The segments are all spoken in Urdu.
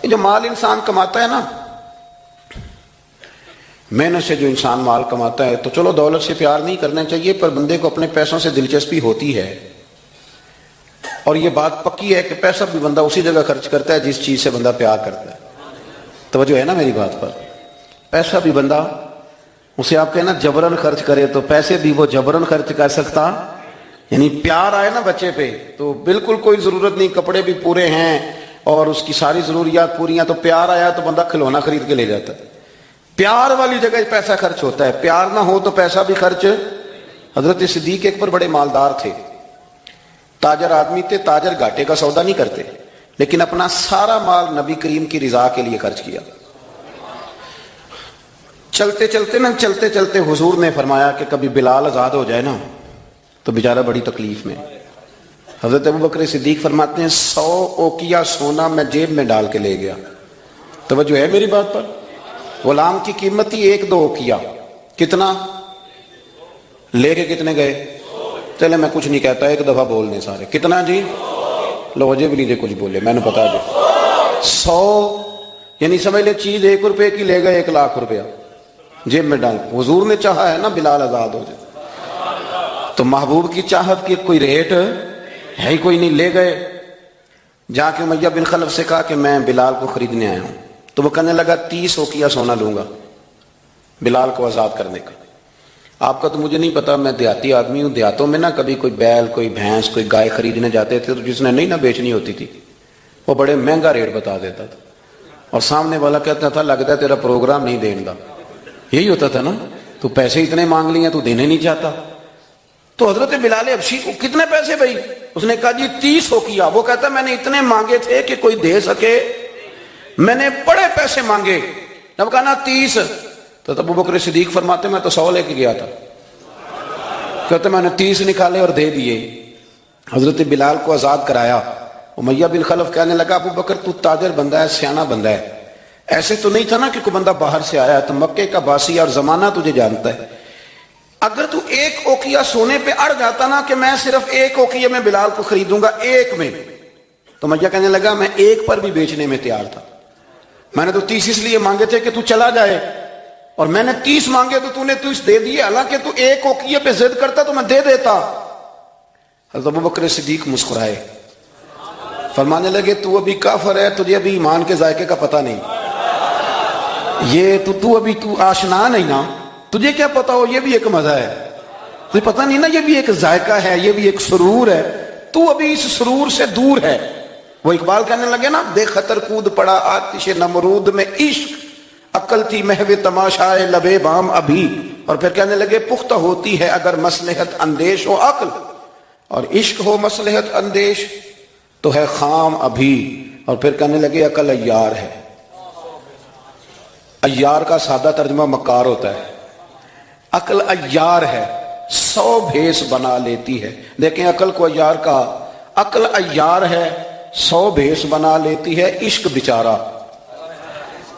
یہ جو مال انسان کماتا ہے نا، محنت سے جو انسان مال کماتا ہے، تو چلو دولت سے پیار نہیں کرنا چاہیے، پر بندے کو اپنے پیسوں سے دلچسپی ہوتی ہے، اور یہ بات پکی ہے کہ پیسہ بھی بندہ اسی جگہ خرچ کرتا ہے جس چیز سے بندہ پیار کرتا ہے۔ توجہ ہے نا میری بات پر؟ پیسہ بھی بندہ، اسے آپ کہنا جبرن خرچ کرے تو پیسے بھی وہ جبرن خرچ کر سکتا، یعنی پیار آئے نا بچے پہ تو بالکل کوئی ضرورت نہیں، کپڑے بھی پورے ہیں اور اس کی ساری ضروریات پوری ہیں، تو پیار آیا تو بندہ کھلونا خرید کے لے جاتا ہے۔ پیار والی جگہ پیسہ خرچ ہوتا ہے، پیار نہ ہو تو پیسہ بھی خرچ۔ حضرت صدیق اکبر بڑے مالدار تھے، تاجر آدمی تھے، تاجر گھاٹے کا سودا نہیں کرتے، لیکن اپنا سارا مال نبی کریم کی رضا کے لیے خرچ کیا۔ چلتے چلتے حضور نے فرمایا کہ کبھی بلال آزاد ہو جائے نا تو بیچارہ بڑی تکلیف میں۔ حضرت ابوبکر صدیق فرماتے ہیں 100 اوقیہ سونا میں جیب میں ڈال کے لے گیا۔ توجہ ہے میری بات پر؟ غلام کی قیمت ہی 1-2 اوقیہ، کتنا لے کے کتنے گئے؟ چلے میں کچھ نہیں کہتا، ایک دفعہ بولنے سارے، کتنا جی؟ لو وجہ بھی نہیں دے کچھ بولے، میں نے بتا دے 100، یعنی سمجھ لے چیز 1 روپے کی لے گئے 1 لاکھ روپیہ جیب میں ڈال۔ حضور نے چاہا ہے نا بلال آزاد ہو جائے، تو محبوب کی چاہت کی کوئی ریٹ ہے ہی کوئی نہیں، لے گئے۔ جا کے امیہ بن خلف سے کہا کہ میں بلال کو خریدنے آیا ہوں، تو وہ کہنے لگا 30 اوقیہ سونا لوں گا بلال کو آزاد کرنے کا۔ آپ کا تو مجھے نہیں پتا، میں دیہاتی آدمی ہوں، دیہاتوں میں نا کبھی کوئی بیل، کوئی بھینس، کوئی گائے خریدنے جاتے تھے تو جس نے نہیں نہ بیچنی ہوتی تھی وہ بڑے مہنگا ریٹ بتا دیتا تھا، اور سامنے والا کہتا تھا لگتا ہے تیرا پروگرام نہیں دین گا، یہی ہوتا تھا نا، تو پیسے اتنے مانگ لیے تو دینے نہیں چاہتا۔ تو حضرت بلال حبشی کو کتنے پیسے بھائی؟ اس نے کہا جی 30 اوقیہ۔ وہ کہتا میں نے اتنے مانگے تھے کہ کوئی دے سکے، میں نے بڑے پیسے مانگے، جب کہا نا 30، تو ابوبکر صدیق فرماتے میں تو 100 لے کے گیا تھا، کہتے میں نے 30 نکالے اور دے دیے۔ حضرت بلال کو آزاد کرایا۔ امیہ بن خلف کہنے لگا ابوبکر تو تاجر بندہ ہے، سیانا بندہ ہے، ایسے تو نہیں تھا نا کہ کوئی بندہ باہر سے آیا، تو مکے کا باسی اور زمانہ تجھے جانتا ہے، اگر تو 1 اوقیہ سونے پہ اڑ جاتا نا کہ میں صرف 1 اوقیہ میں بلال کو خریدوں گا، 1 میں، تو امیہ کہنے لگا میں 1 پر بھی بیچنے میں تیار تھا، میں نے تو 30 اس لیے مانگے تھے کہ تو چلا جائے، اور میں نے 30 مانگے تو نے 30 دے دیے، حالانکہ تو 1 اوقیہ پہ ضد کرتا تو میں دے دیتا۔ حضرت ابوبکر صدیق مسکرائے، فرمانے لگے تو ابھی کافر ہے، تجھے ابھی ایمان کے ذائقے کا پتہ نہیں، یہ تو ابھی تو آشنا نہیں نا، تجھے کیا پتا ہو، یہ بھی ایک مزہ ہے، تجھے پتہ نہیں نا، یہ بھی ایک ذائقہ ہے، یہ بھی ایک سرور ہے، تو ابھی اس سرور سے دور ہے۔ وہ اقبال کہنے لگے نا بے خطر کود پڑا آتش نمرود میں عشق، عقل تھی محو تماشائے لبے بام ابھی، اور پھر کہنے لگے پختہ ہوتی ہے اگر مصلحت اندیش ہو عقل، اور عشق ہو مصلحت اندیش تو ہے خام ابھی، اور پھر کہنے لگے عقل عیار ہے۔ عیار کا سادہ ترجمہ مکار ہوتا ہے، عقل عیار ہے، 100 بھیس بنا لیتی ہے۔ دیکھیں عقل کو عیار کہا، عقل عیار ہے، 100 بھیس بنا لیتی ہے، عشق بیچارہ،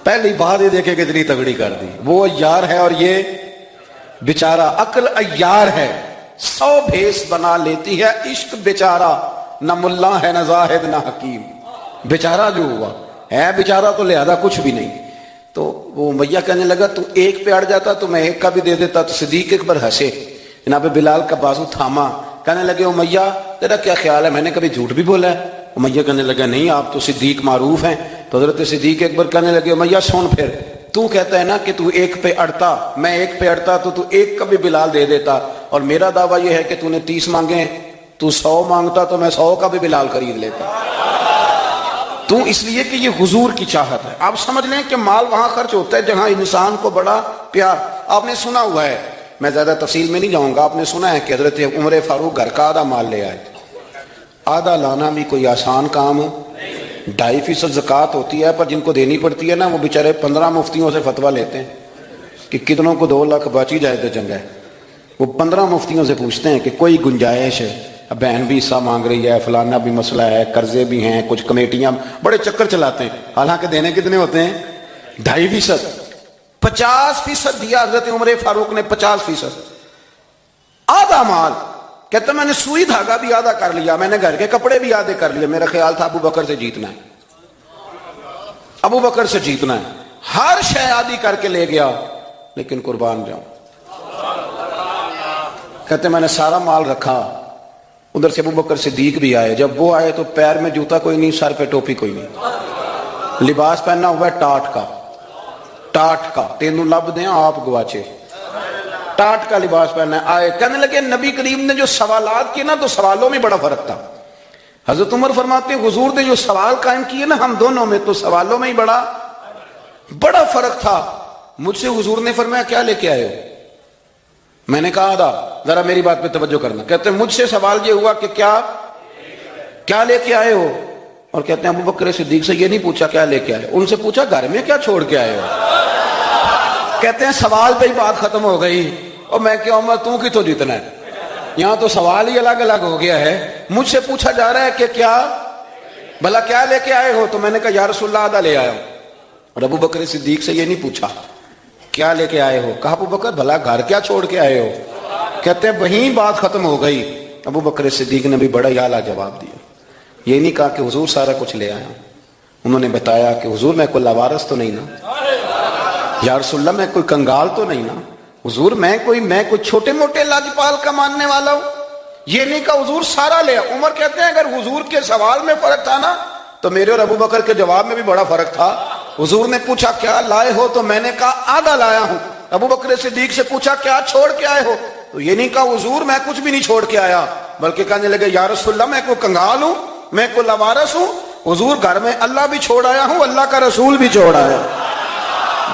پہلی بات یہ دیکھیں کتنی تگڑی کر دی، وہ عیار ہے اور یہ بیچارہ، عقل عیار ہے 100 بھیس بنا لیتی ہے، عشق بیچارہ، نہ ملا ہے نہ زاہد نہ حکیم، بیچارہ جو ہوا ہے بیچارہ تو لہذا کچھ بھی نہیں۔ تو وہ امیہ کہنے لگا تو 1 پہ اڑ جاتا تو میں 1 کا بھی دے دیتا، تو صدیق اکبر ہنسے، جناب بلال کا بازو تھاما، کہنے لگے امیہ تیرا کیا خیال ہے، میں نے کبھی جھوٹ بھی بولا ہے؟ امیہ کہنے لگا نہیں، آپ تو صدیق معروف ہیں۔ تو حضرت صدیق اکبر کہنے لگے امیہ سن، پھر تو کہتا ہے نا کہ تو 1 پہ اڑتا، میں 1 پہ اڑتا تو 1 کا بھی بلال دے دیتا، اور میرا دعویٰ یہ ہے کہ تو نے 30 مانگے، تو 100 مانگتا تو میں 100 کا بھی بلال خرید لیتا، تو اس لیے کہ یہ حضور کی چاہت ہے۔ آپ سمجھ لیں کہ مال وہاں خرچ ہوتا ہے جہاں انسان کو بڑا پیار۔ آپ نے سنا ہوا ہے، میں زیادہ تفصیل میں نہیں جاؤں گا، آپ نے سنا ہے کہ حضرت عمر فاروق گھر کا آدھا مال لے آئے، آدھا لانا بھی کوئی آسان کام ہو، 2.5% زکوٰۃ ہوتی ہے، پر جن کو دینی پڑتی ہے نا وہ بیچارے 15 مفتیوں سے فتویٰ لیتے ہیں کہ کتنوں کو 2 لاکھ بچ ہی جائے تو چنگا ہے۔ وہ 15 مفتیوں سے پوچھتے ہیں کہ کوئی گنجائش ہے، بہن بھی حصہ مانگ رہی ہے، فلانا بھی مسئلہ ہے، قرضے بھی ہیں، کچھ کمیٹیاں، بڑے چکر چلاتے ہیں، حالانکہ دینے کتنے ہوتے ہیں 2.5%، 50% دیا حضرت عمر فاروق نے، 50%، آدھا مال۔ کہتا میں نے سوئی دھاگا بھی آدھا کر لیا، میں نے گھر کے کپڑے بھی آدھے کر لیے، میرا خیال تھا ابو بکر سے جیتنا ہے۔ ابو بکر سے جیتنا ہے، ہر شے عادی کر کے لے گیا لیکن قربان جاؤں. کہتے میں نے سارا مال رکھا. ادھر سے ابو بکر صدیق بھی آئے. جب وہ آئے تو پیر میں جوتا کوئی نہیں، سر پہ ٹوپی کوئی نہیں، لباس پہننا ہوا ہے ٹاٹ کا تینوں لب دیں آپ گواچے، ٹاٹ کا لباس پہننا ہے. آئے کہنے لگے نبی کریم نے جو سوالات کیے نا تو سوالوں میں بڑا فرق تھا. حضرت عمر فرماتے ہیں حضور نے جو سوال قائم کیے نا ہم دونوں میں، تو سوالوں میں ہی بڑا فرق تھا. مجھ سے حضور نے فرمایا کیا لے کے آئے ہو؟ میں نے کہا آدھا. ذرا میری بات پہ توجہ کرنا. کہتے ہیں مجھ سے سوال یہ ہوا کہ کیا لے کے آئے ہو؟ اور کہتے ہیں ابو بکر صدیق سے یہ نہیں پوچھا کیا لے کے آئے، ان سے پوچھا گھر میں کیا چھوڑ کے آئے ہو. کہتے ہیں سوال پہ ہی بات ختم ہو گئی. اور میں کہ عمر تو کی تو جیتنا ہے، یہاں تو سوال ہی الگ الگ ہو گیا ہے. مجھ سے پوچھا جا رہا ہے کہ بھلا کیا لے کے آئے ہو؟ تو میں نے کہا یا رسول اللہ آدھا لے آیا ہوں. اور ابو بکر صدیق سے یہ نہیں پوچھا کیا لے کے آئے ہو. کہا ابو بکر بھلا گھر کیا چھوڑ کے آئے ہو؟ کہتے ہیں وہیں بات ختم ہو گئی. ابو بکر صدیق نے بھی بڑا ہی اعلیٰ جواب دیا. یہ نہیں کہا کہ حضور سارا کچھ لے آیا. انہوں نے بتایا کہ حضور میں کوئی لاوارث تو نہیں نا، یا رسول اللہ میں کوئی کنگال تو نہیں نا، حضور میں کوئی چھوٹے موٹے لاجپال کا ماننے والا ہوں. یہ نہیں کہا حضور سارا لے. عمر کہتے ہیں اگر حضور کے سوال میں فرق تھا نا تو میرے اور ابو بکر کے جواب میں بھی بڑا فرق تھا. حضور نے پوچھا کیا لائے ہو تو میں نے کہا آدھا لایا ہوں. ابو بکر صدیق سے پوچھا کیا چھوڑ کے آئے ہو تو یہ نہیں کہا حضور میں کچھ بھی نہیں چھوڑ کے آیا، بلکہ کہنے لگے یا رسول اللہ میں کوئی کنگال ہوں، میں کوئی لاوارث ہوں. حضور گھر میں اللہ بھی چھوڑ آیا ہوں، اللہ کا رسول بھی چھوڑ آیا،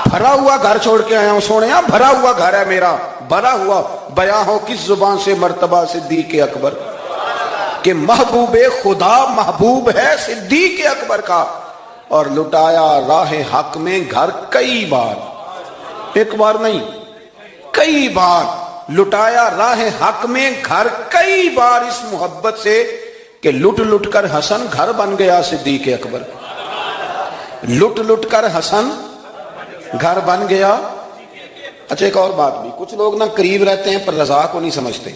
بھرا ہوا گھر چھوڑ کے آیا ہوں. سونے بھرا ہوا گھر ہے میرا، بھرا ہوا. بیاں ہو کس زبان سے مرتبہ صدیق اکبر کہ محبوب خدا محبوب ہے صدیق اکبر کا. اور لٹایا راہ حق میں گھر کئی بار، ایک بار نہیں کئی بار لٹایا راہ حق میں گھر کئی بار، اس محبت سے کہ لٹ کر حسن گھر بن گیا صدیق اکبر. لٹ کر حسن گھر بن گیا. اچھا ایک اور بات بھی، کچھ لوگ نا قریب رہتے ہیں پر رضا کو نہیں سمجھتے.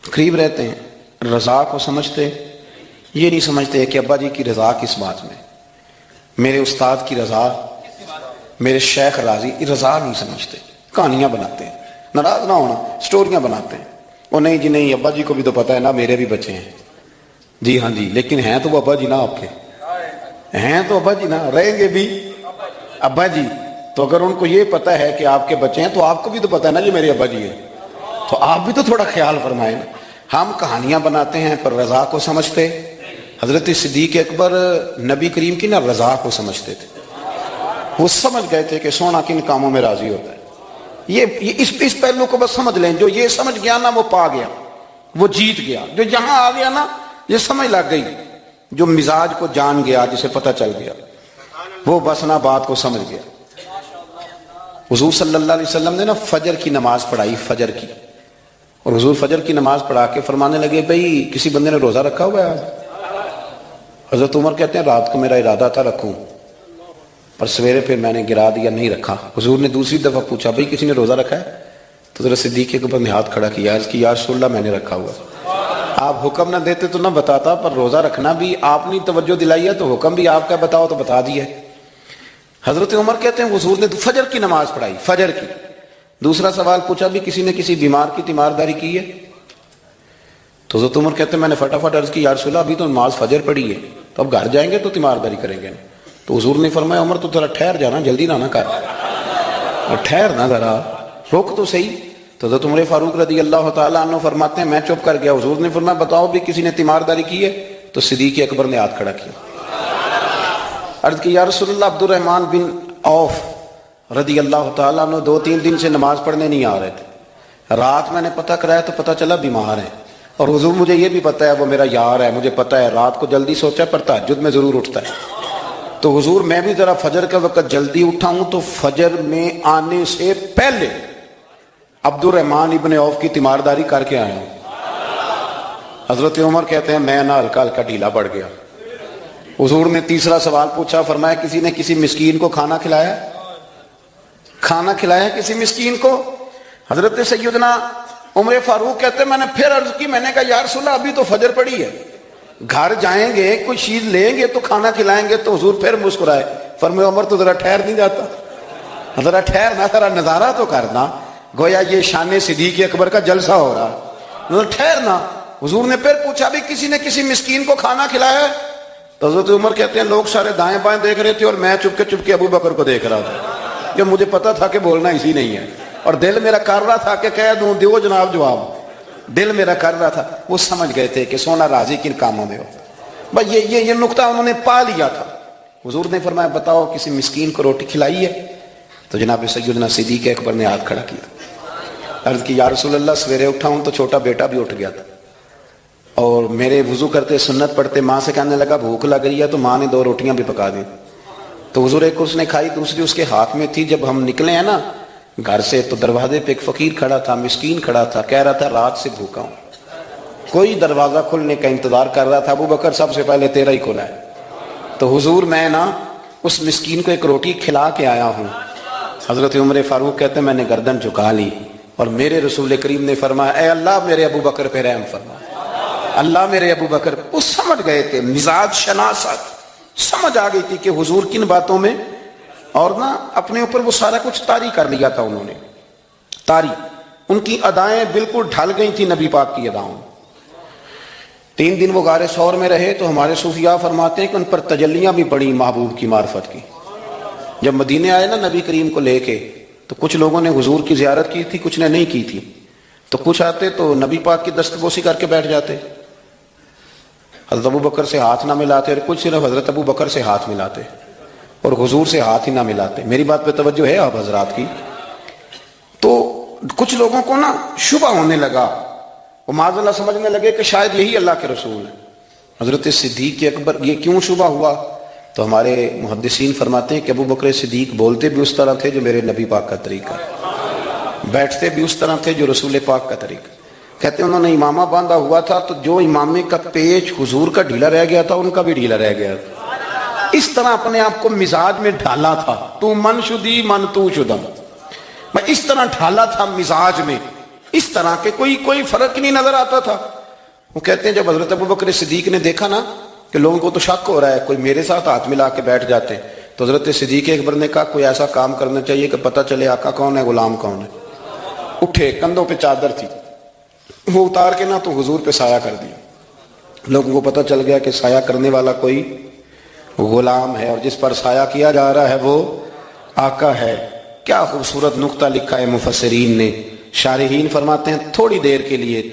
قریب رہتے ہیں رضا کو سمجھتے، یہ نہیں سمجھتے کہ ابا جی کی رضا کس بات میں، میرے استاد کی رضا، میرے شیخ راضی، رضا نہیں سمجھتے. کہانیاں بناتے ہیں، ناراض نہ ہونا، سٹوریاں بناتے ہیں. وہ نہیں جی نہیں ابا جی کو بھی تو پتا ہے نا میرے بھی بچے ہیں. جی ہاں جی لیکن ہیں تو وہ ابا جی نا آپ کے، ہیں تو ابا جی نا، رہیں گے بھی ابا جی. تو اگر ان کو یہ پتا ہے کہ آپ کے بچے ہیں تو آپ کو بھی تو پتا ہے نا یہ میرے ابا جی ہیں، تو آپ بھی تو تھوڑا خیال فرمائیں. ہم کہانیاں بناتے ہیں پر رضا کو سمجھتے. حضرت صدیق اکبر نبی کریم کی نا رضا کو سمجھتے تھے. وہ سمجھ گئے تھے کہ سونا کن کاموں میں راضی ہوتا ہے. یہ اس پہلو کو بس سمجھ لیں. جو یہ سمجھ گیا نا وہ پا گیا، وہ جیت گیا. جو یہاں آ گیا نا یہ سمجھ لگ گئی. جو مزاج کو جان گیا، جسے پتہ چل گیا، وہ بس نا بات کو سمجھ گیا. حضور صلی اللہ علیہ وسلم نے نا فجر کی نماز پڑھائی، فجر کی. اور حضور فجر کی نماز پڑھا کے فرمانے لگے بھئی کسی بندے نے روزہ رکھا ہوا ہے آج؟ حضرت عمر کہتے ہیں رات کو میرا ارادہ تھا رکھوں، پر سویرے پھر میں نے گرا دیا، نہیں رکھا. حضور نے دوسری دفعہ پوچھا بھئی کسی نے روزہ رکھا ہے؟ تو حضرت صدیق کے اوپر نے ہاتھ کھڑا کیا، عرض کی یا رسول اللہ میں نے رکھا ہوا. آپ حکم نہ دیتے تو نہ بتاتا، پر روزہ رکھنا بھی آپ نے توجہ دلائی ہے تو حکم بھی آپ کا بتاؤ تو بتا دیا. حضرت عمر کہتے ہیں حضور نے فجر کی نماز پڑھائی، فجر کی. دوسرا سوال پوچھا بھی کسی نے کسی بیمار کی تیمارداری کی ہے؟ تو حضرت عمر کہتے ہیں میں نے فٹافٹ عرض کی یا رسول اللہ ابھی تو نماز فجر پڑھی ہے، تو اب گھر جائیں گے تو تیمارداری کریں گے. تو حضور نے فرمایا عمر تو ذرا ٹھہر جانا، جلدی نہ کر، ٹھہر نہ، ذرا روک تو صحیح. تو حضرت عمر فاروق رضی اللہ تعالیٰ عنہ فرماتے ہیں میں چپ کر گیا. حضور نے فرمایا بتاؤ بھی کسی نے تیمارداری کی ہے؟ تو صدیق اکبر نے ہاتھ کھڑا کیا. عرض کی یا رسول اللہ عبد الرحمن بن عوف رضی اللہ تعالیٰ عنہ 2-3 دن سے نماز پڑھنے نہیں آ رہے تھے. رات میں نے پتہ کرایا تو پتہ چلا بیمار ہیں. اور حضور مجھے یہ بھی پتہ ہے وہ میرا یار ہے، مجھے پتہ ہے رات کو جلدی سوچا پر تہجد میں ضرور اٹھتا ہے. تو حضور میں بھی ذرا فجر کے وقت جلدی اٹھا ہوں تو فجر میں آنے سے پہلے عبد الرحمن ابن عوف کی تیمارداری کر کے آیا ہوں. حضرت عمر کہتے ہیں میں نا ہلکا ہلکا ڈھیلا پڑ گیا. حضور نے تیسرا سوال پوچھا، فرمایا کسی نے کسی مسکین کو کھانا کھلایا؟ کھانا کھلایا کسی مسکین کو؟ حضرت سیدنا عمر فاروق کہتے ہیں میں نے پھر عرض کی، میں نے کہا یا رسول اللہ ابھی تو فجر پڑی ہے. گھر جائیں گے کوئی چیز لیں گے تو کھانا کھلائیں گے تو حضور پھر مسکرائے، فرمایا عمر تو ذرا ٹھہر نہیں جاتا، ذرا ٹھہرنا، ذرا نظارہ تو کرنا، گویا یہ شان صدیق اکبر کا جلسہ ہو رہا، ٹھہرنا۔ حضور نے پھر پوچھا بھی کسی نے کسی مسکین کو کھانا کھلایا ہے؟ تو حضرت عمر کہتے ہیں لوگ سارے دائیں بائیں دیکھ رہے تھے اور میں چپ کے ابو بکر کو دیکھ رہا تھا، کہ مجھے پتا تھا کہ بولنا اسی نہیں ہے، اور دل میرا کر رہا تھا کہ کہہ دوں، دیو جناب جواب، دل میرا کر رہا تھا۔ وہ سمجھ گئے تھے کہ سونا راضی کن کاموں میں ہو، بس یہ نقطہ انہوں نے پا لیا تھا۔ حضور نے فرمایا بتاؤ کسی مسکین کو روٹی کھلائی ہے؟ تو جناب سیدنا صدیق اکبر نے ہاتھ کھڑا کیا، عرض کی یا رسول اللہ سویرے اٹھا ہوں تو چھوٹا بیٹا بھی اٹھ گیا تھا، اور میرے وضو کرتے سنت پڑھتے ماں سے کہنے لگا بھوک لگ رہی ہے، تو ماں نے 2 روٹیاں بھی پکا دی، تو حضور ایک اس نے کھائی، دوسری اس کے ہاتھ میں تھی۔ جب ہم نکلے ہیں نا گھر سے تو دروازے پہ ایک فقیر کھڑا تھا، مسکین کھڑا تھا، کہہ رہا تھا رات سے بھوکا ہوں، کوئی دروازہ کھلنے کا انتظار کر رہا تھا، ابو بکر سب سے پہلے تیرا ہی کھلا ہے۔ تو حضور میں نا اس مسکین کو ایک روٹی کھلا کے آیا ہوں۔ حضرت عمر فاروق کہتے ہیں میں نے گردن جھکا لی، اور میرے رسول کریم نے فرمایا اے اللہ میرے ابو بکر پہ رحم فرما، اللہ میرے ابو بکر۔ وہ سمجھ گئے تھے، مزاج شناست سمجھ آ گئی تھی کہ حضور کن باتوں میں، اور نا اپنے اوپر وہ سارا کچھ طاری کر لیا تھا انہوں نے، طاری، ان کی ادائیں بالکل ڈھل گئی تھی نبی پاک کی اداؤں۔ 3 دن وہ غار ثور میں رہے تو ہمارے صوفیاء فرماتے ہیں کہ ان پر تجلیاں بھی پڑی محبوب کی معرفت کی۔ جب مدینے آئے نا نبی کریم کو لے کے، تو کچھ لوگوں نے حضور کی زیارت کی تھی، کچھ نے نہیں کی تھی، تو کچھ آتے تو نبی پاک کی دستبوسی کر کے بیٹھ جاتے، حضرت ابو بکر سے ہاتھ نہ ملاتے، اور کچھ صرف حضرت ابو بکر سے ہاتھ ملاتے اور حضور سے ہاتھ ہی نہ ملاتے۔ میری بات پہ توجہ ہے آپ حضرات کی؟ تو کچھ لوگوں کو نا شبہ ہونے لگا، وہ معاذ اللہ سمجھنے لگے کہ شاید یہی اللہ کے رسول ہیں۔ حضرت صدیق اکبر یہ کیوں شبہ ہوا؟ تو ہمارے محدثین فرماتے ہیں کہ ابو بکر صدیق بولتے بھی اس طرح تھے جو میرے نبی پاک کا طریقہ، بیٹھتے بھی اس طرح تھے جو رسول پاک کا طریقہ۔ کہتے ہیں انہوں نے امامہ باندھا ہوا تھا تو جو امامے کا پیچ حضور کا ڈھیلا رہ گیا تھا ان کا بھی ڈھیلا رہ گیا تھا، اس طرح اپنے آپ کو مزاج میں ڈھالا تھا، تو من شدی من تو شدم، میں اس طرح ڈھالا تھا مزاج میں، اس طرح کہ کوئی فرق نہیں نظر آتا تھا۔ وہ کہتے ہیں جب حضرت ابو بکر صدیق نے دیکھا نا کہ لوگوں کو تو شک ہو رہا ہے، کوئی میرے ساتھ ہاتھ ملا کے بیٹھ جاتے ہیں، تو حضرت صدیق اکبر نے کہا کوئی ایسا کام کرنا چاہیے کہ پتہ چلے آقا کون ہے غلام کون ہے۔ اٹھے، کندھوں پہ چادر تھی، وہ اتار کے نا تو حضور پہ سایہ کر دیا، لوگوں کو پتہ چل گیا کہ سایہ کرنے والا کوئی غلام ہے، اور جس پر سایہ کیا جا رہا ہے وہ آقا ہے۔ کیا خوبصورت نقطہ لکھا ہے مفسرین نے، شارحین فرماتے ہیں تھوڑی دیر کے لیے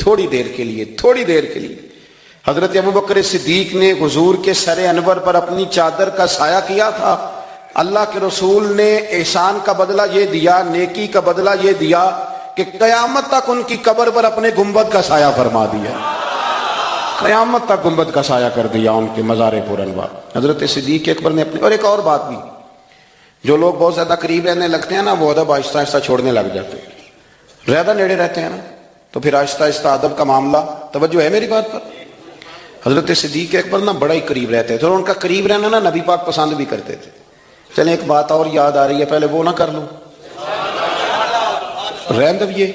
حضرت ابو بکر صدیق نے حضور کے سر انور پر اپنی چادر کا سایہ کیا تھا۔ اللہ کے رسول نے احسان کا بدلہ یہ دیا، نیکی کا بدلہ یہ دیا کہ قیامت تک ان کی قبر پر اپنے گنبد کا سایہ فرما دیا، قیامت تک گنبد کا سایہ کر دیا ان کے مزار پر انوار۔ حضرت صدیق اکبر نے اپنے، اور ایک اور بات بھی، جو لوگ بہت زیادہ قریب رہنے لگتے ہیں نا وہ ادب آہستہ آہستہ چھوڑنے لگ جاتے ہیں، زیادہ نیڑے رہتے ہیں نا تو پھر آہستہ آہستہ ادب کا معاملہ، توجہ ہے میری بات پر؟ حضرت صدیق اکبر نا بڑا ہی قریب رہتے تھے، اور ان کا قریب رہنا نا نبی پاک پسند بھی کرتے تھے۔ چلیں ایک بات اور یاد آ رہی ہے، پہلے وہ نہ کر لوں، رہن دو یہ،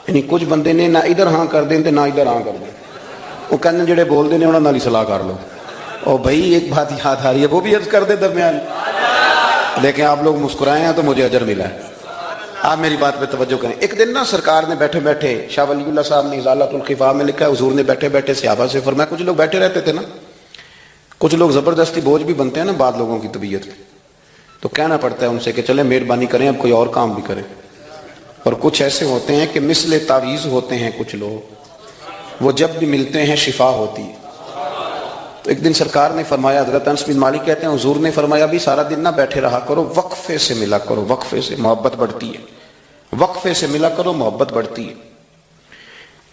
یعنی کچھ بندے نے نہ ادھر ہاں کر دیں نہ ادھر ہاں کر دیں، وہ کہنے جڑے بول دے انہوں نال صلاح کر لو۔ اور بھائی ایک بات یاد آ رہی ہے، وہ بھی عرض کر دے درمیان، دیکھیں آپ لوگ مسکرائے ہیں تو مجھے اجر ملا ہے، آپ میری بات پہ توجہ کریں۔ ایک دن نا سرکار نے بیٹھے بیٹھے، شاہ ولی اللہ صاحب نے ازالۃ الخفا میں لکھا ہے، حضور نے بیٹھے بیٹھے صحابہ سے فرمایا، کچھ لوگ بیٹھے رہتے تھے نا، کچھ لوگ زبردستی بوجھ بھی بنتے ہیں نا بعض لوگوں کی طبیعت میں، تو کہنا پڑتا ہے ان سے کہ چلیں مہربانی کریں اب کوئی اور کام بھی کریں۔ اور کچھ ایسے ہوتے ہیں کہ مثل تعویذ ہوتے ہیں کچھ لوگ، وہ جب بھی ملتے ہیں شفا ہوتی ہے۔ تو ایک دن سرکار نے فرمایا، حضرت انس بن مالک کہتے ہیں حضور نے فرمایا بھی سارا دن نہ بیٹھے رہا کرو، وقفے سے ملا کرو، وقفے سے محبت بڑھتی ہے، وقفے سے ملا کرو محبت بڑھتی ہے۔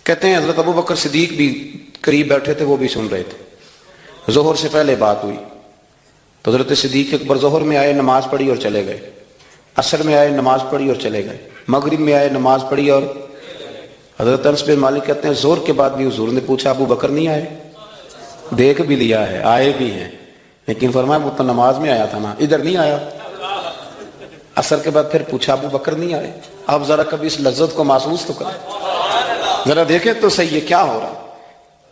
کہتے ہیں حضرت ابو بکر صدیق بھی قریب بیٹھے تھے، وہ بھی سن رہے تھے۔ ظہر سے پہلے بات ہوئی تو حضرت صدیق اکبر ظہر میں آئے، نماز پڑھی اور چلے گئے، عصر میں آئے، نماز پڑھی اور چلے گئے، مغرب میں آئے، نماز پڑھی اور حضرت انس بن مالک کہتے ہیں ظہر کے بعد بھی حضور نے پوچھا ابو بکر نہیں آئے؟ دیکھ بھی لیا ہے، آئے بھی ہیں، لیکن فرمایا وہ تو نماز میں آیا تھا نا، ادھر نہیں آیا۔ عصر کے بعد پھر پوچھا ابو بکر نہیں آئے؟ آپ ذرا کبھی اس لذت کو محسوس تو کریں، ذرا دیکھیں تو صحیح ہے کیا ہو رہا۔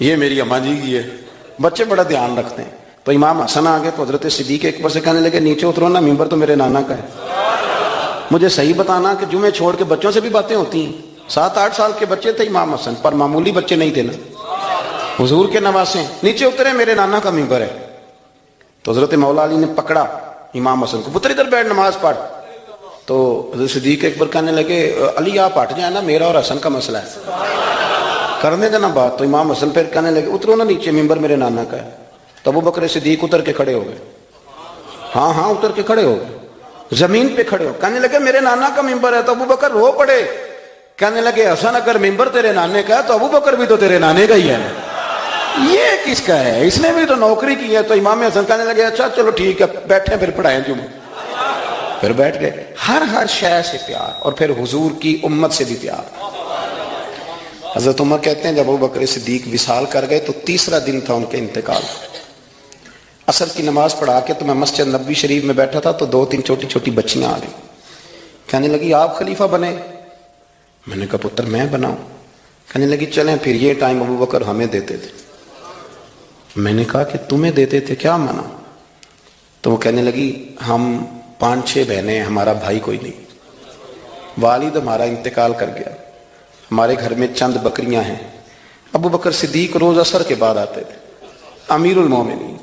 یہ میری اماں جی کی ہے، بچے بڑا دھیان رکھتے ہیں. تو امام حسن آ گئے تو حضرت صدیق اکبر سے کہنے لگے نیچے اترو نا، ممبر تو میرے نانا کا ہے. مجھے صحیح بتانا کہ جمعے چھوڑ کے بچوں سے بھی باتیں ہوتی ہیں. 7-8 سال کے بچے تھے امام حسن، پر معمولی بچے نہیں تھے نا، حضور کے نواسے. نیچے اترے، میرے نانا کا ممبر ہے. تو حضرت مولا علی نے پکڑا امام حسن کو، پتر ادھر بیٹھ نماز پڑھ. تو حضرت صدیق اکبر کہنے لگے علی آپ ہٹ جائیں نا، میرا اور حسن کا مسئلہ ہے، کرنے دینا بات. تو امام حسن پھر کہنے لگے اترو نا نیچے، ممبر میرے نانا کا ہے. تو ابو بکر صدیق اتر کے کھڑے ہو گئے. ہاں اتر کے کھڑے ہو گئے، زمین پہ کھڑے ہو. کہنے لگے میرے نانا کا ممبر ہے. تو ابو بکر رو پڑے. کہنے لگے حسن اگر ممبر تیرے نانے کا ہے تو ابو بکر بھی تو تیرے نانے کا ہی ہے، یہ کس کا ہے؟ اس نے بھی تو نوکری کی ہے. تو امام حسن کہنے لگے اچھا چلو ٹھیک ہے، بیٹھے پھر پڑھائیں جمعہ. پھر بیٹھ گئے. ہر شے سے پیار، اور پھر حضور کی امت سے بھی پیار. حضرت عمر کہتے ہیں جب ابو بکر صدیق وصال کر گئے تو تیسرا دن تھا ان کے انتقال. عصر کی نماز پڑھا کے تو میں مسجد نبوی شریف میں بیٹھا تھا تو 2-3 چھوٹی چھوٹی بچیاں آ گئی. کہنے لگی آپ خلیفہ بنے؟ میں نے کہا پتر میں بناؤں. کہنے لگی چلیں پھر یہ ٹائم ابو بکر ہمیں دیتے تھے. میں نے کہا کہ تمہیں دیتے تھے، کیا مانا؟ تو وہ کہنے لگی ہم 5-6 بہنیں، ہمارا بھائی کوئی نہیں، والد ہمارا انتقال کر گیا، ہمارے گھر میں چند بکریاں ہیں. ابو بکر صدیق روز عصر کے بعد آتے تھے، امیر المومنین،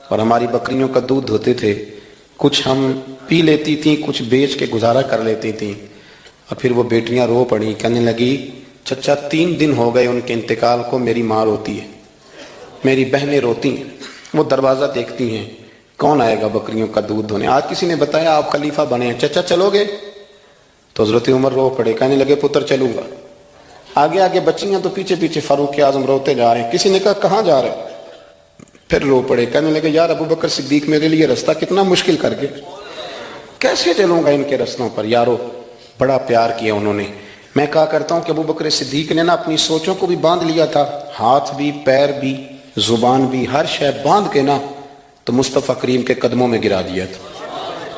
اور ہماری بکریوں کا دودھ دھوتے تھے. کچھ ہم پی لیتی تھیں، کچھ بیچ کے گزارا کر لیتی تھیں. اور پھر وہ بیٹیاں رو پڑی. کہنے لگی چچا 3 دن ہو گئے ان کے انتقال کو، میری ماں روتی ہے، میری بہنیں روتی ہیں. وہ دروازہ دیکھتی ہیں کون آئے گا بکریوں کا دودھ دھونے. آج کسی نے بتایا آپ خلیفہ بنے ہیں، چچا چلو گے؟ تو حضرت عمر رو پڑے. کہنے لگے پتر چلوں گا. آگے آگے بچیاں تو پیچھے پیچھے فاروق اعظم روتے جا رہے ہیں. کسی نے کہا کہاں جا رہے؟ پھر رو پڑے. کہنے لگے یار ابو بکر صدیق میرے لیے رستہ کتنا مشکل کر گئے، کیسے چلوں گا ان کے رستوں پر. یارو بڑا پیار کیا انہوں نے. میں کہا کرتا ہوں کہ ابو بکر صدیق نے نا اپنی سوچوں کو بھی باندھ لیا تھا، ہاتھ بھی، پیر بھی، زبان بھی، ہر شے باندھ کے نا تو مصطفیٰ کریم کے قدموں میں گرا دیا تھا.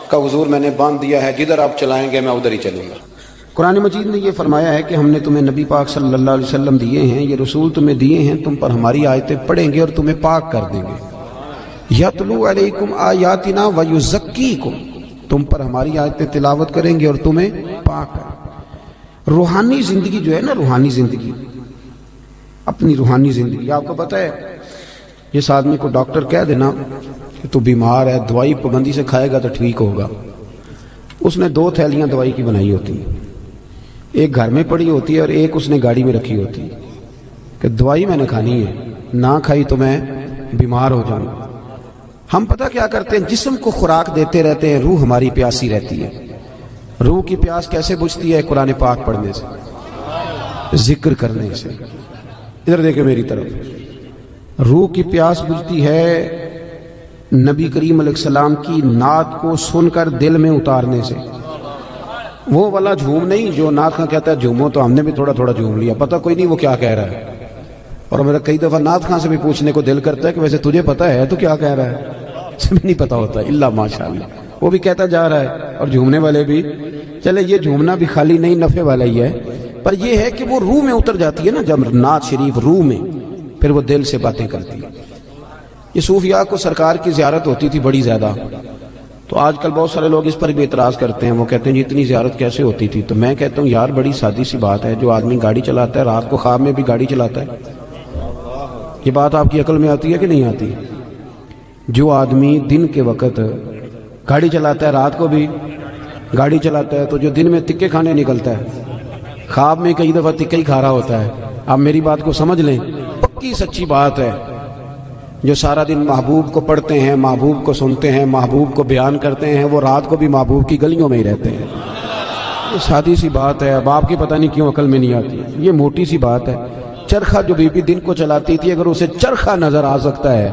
کہا حضور میں نے باندھ دیا ہے، جدھر آپ چلائیں گے میں ادھر ہی چلوں گا. قرآن مجید نے یہ فرمایا ہے کہ ہم نے تمہیں نبی پاک صلی اللہ علیہ وسلم دیے ہیں، یہ رسول تمہیں دیے ہیں، تم پر ہماری آیتیں پڑھیں گے اور تمہیں پاک کر دیں گے. یتلو علیکم آیاتنا ویزکیکم، تم پر ہماری آیتیں تلاوت کریں گے اور تمہیں پاک کریں. روحانی زندگی جو ہے نا، روحانی زندگی، اپنی روحانی زندگی. آپ کو پتہ ہے جس آدمی کو ڈاکٹر کہہ دینا کہ تو بیمار ہے، دوائی پابندی سے کھائے گا تو ٹھیک ہوگا، اس نے 2 تھیلیاں دوائی کی بنائی ہوتی ہیں، ایک گھر میں پڑی ہوتی ہے اور ایک اس نے گاڑی میں رکھی ہوتی ہے کہ دوائی میں نے کھانی ہے، نہ کھائی تو میں بیمار ہو جاؤں. ہم پتہ کیا کرتے ہیں، جسم کو خوراک دیتے رہتے ہیں، روح ہماری پیاسی رہتی ہے. روح کی پیاس کیسے بجھتی ہے؟ قرآن پاک پڑھنے سے، ذکر کرنے سے. ادھر دیکھیں میری طرف. روح کی پیاس بجھتی ہے نبی کریم علیہ السلام کی نعت کو سن کر دل میں اتارنے سے. وہ والا جھوم نہیں جو نعت خاں کہتا ہے جھومو، تو ہم نے بھی تھوڑا تھوڑا جھوم لیا، پتہ کوئی نہیں وہ کیا کہہ رہا ہے. اور میرا کئی دفعہ نعت خاں سے بھی پوچھنے کو دل کرتا ہے کہ ویسے تجھے پتہ ہے تو کیا کہہ رہا ہے؟ اسے بھی نہیں پتہ ہوتا الا ماشاءاللہ. وہ بھی کہتا جا رہا ہے اور جھومنے والے بھی. چلے یہ جھومنا بھی خالی نہیں نفع والا ہی ہے، پر یہ ہے کہ وہ روح میں اتر جاتی ہے نا جب نعت شریف روح میں، پھر وہ دل سے باتیں کرتی ہے. یہ صوفیاء کو سرکار کی زیارت ہوتی تھی بڑی زیادہ، تو آج کل بہت سارے لوگ اس پر بھی اعتراض کرتے ہیں. وہ کہتے ہیں جی اتنی زیارت کیسے ہوتی تھی؟ تو میں کہتا ہوں یار بڑی سادی سی بات ہے. جو آدمی گاڑی چلاتا ہے رات کو خواب میں بھی گاڑی چلاتا ہے، یہ بات آپ کی عقل میں آتی ہے کہ نہیں آتی؟ جو آدمی دن کے وقت گاڑی چلاتا ہے رات کو بھی گاڑی چلاتا ہے، تو جو دن میں تکے کھانے نکلتا ہے خواب میں کئی دفعہ تکے ہی کھا رہا ہوتا ہے. آپ میری بات کو سمجھ لیں، پکی سچی بات ہے. جو سارا دن محبوب کو پڑھتے ہیں، محبوب کو سنتے ہیں، محبوب کو بیان کرتے ہیں، وہ رات کو بھی محبوب کی گلیوں میں ہی رہتے ہیں. یہ سادی سی بات ہے. اب آپ کی پتہ نہیں کیوں عقل میں نہیں آتی. یہ موٹی سی بات ہے. چرخہ جو بی بی دن کو چلاتی تھی، اگر اسے چرخہ نظر آ سکتا ہے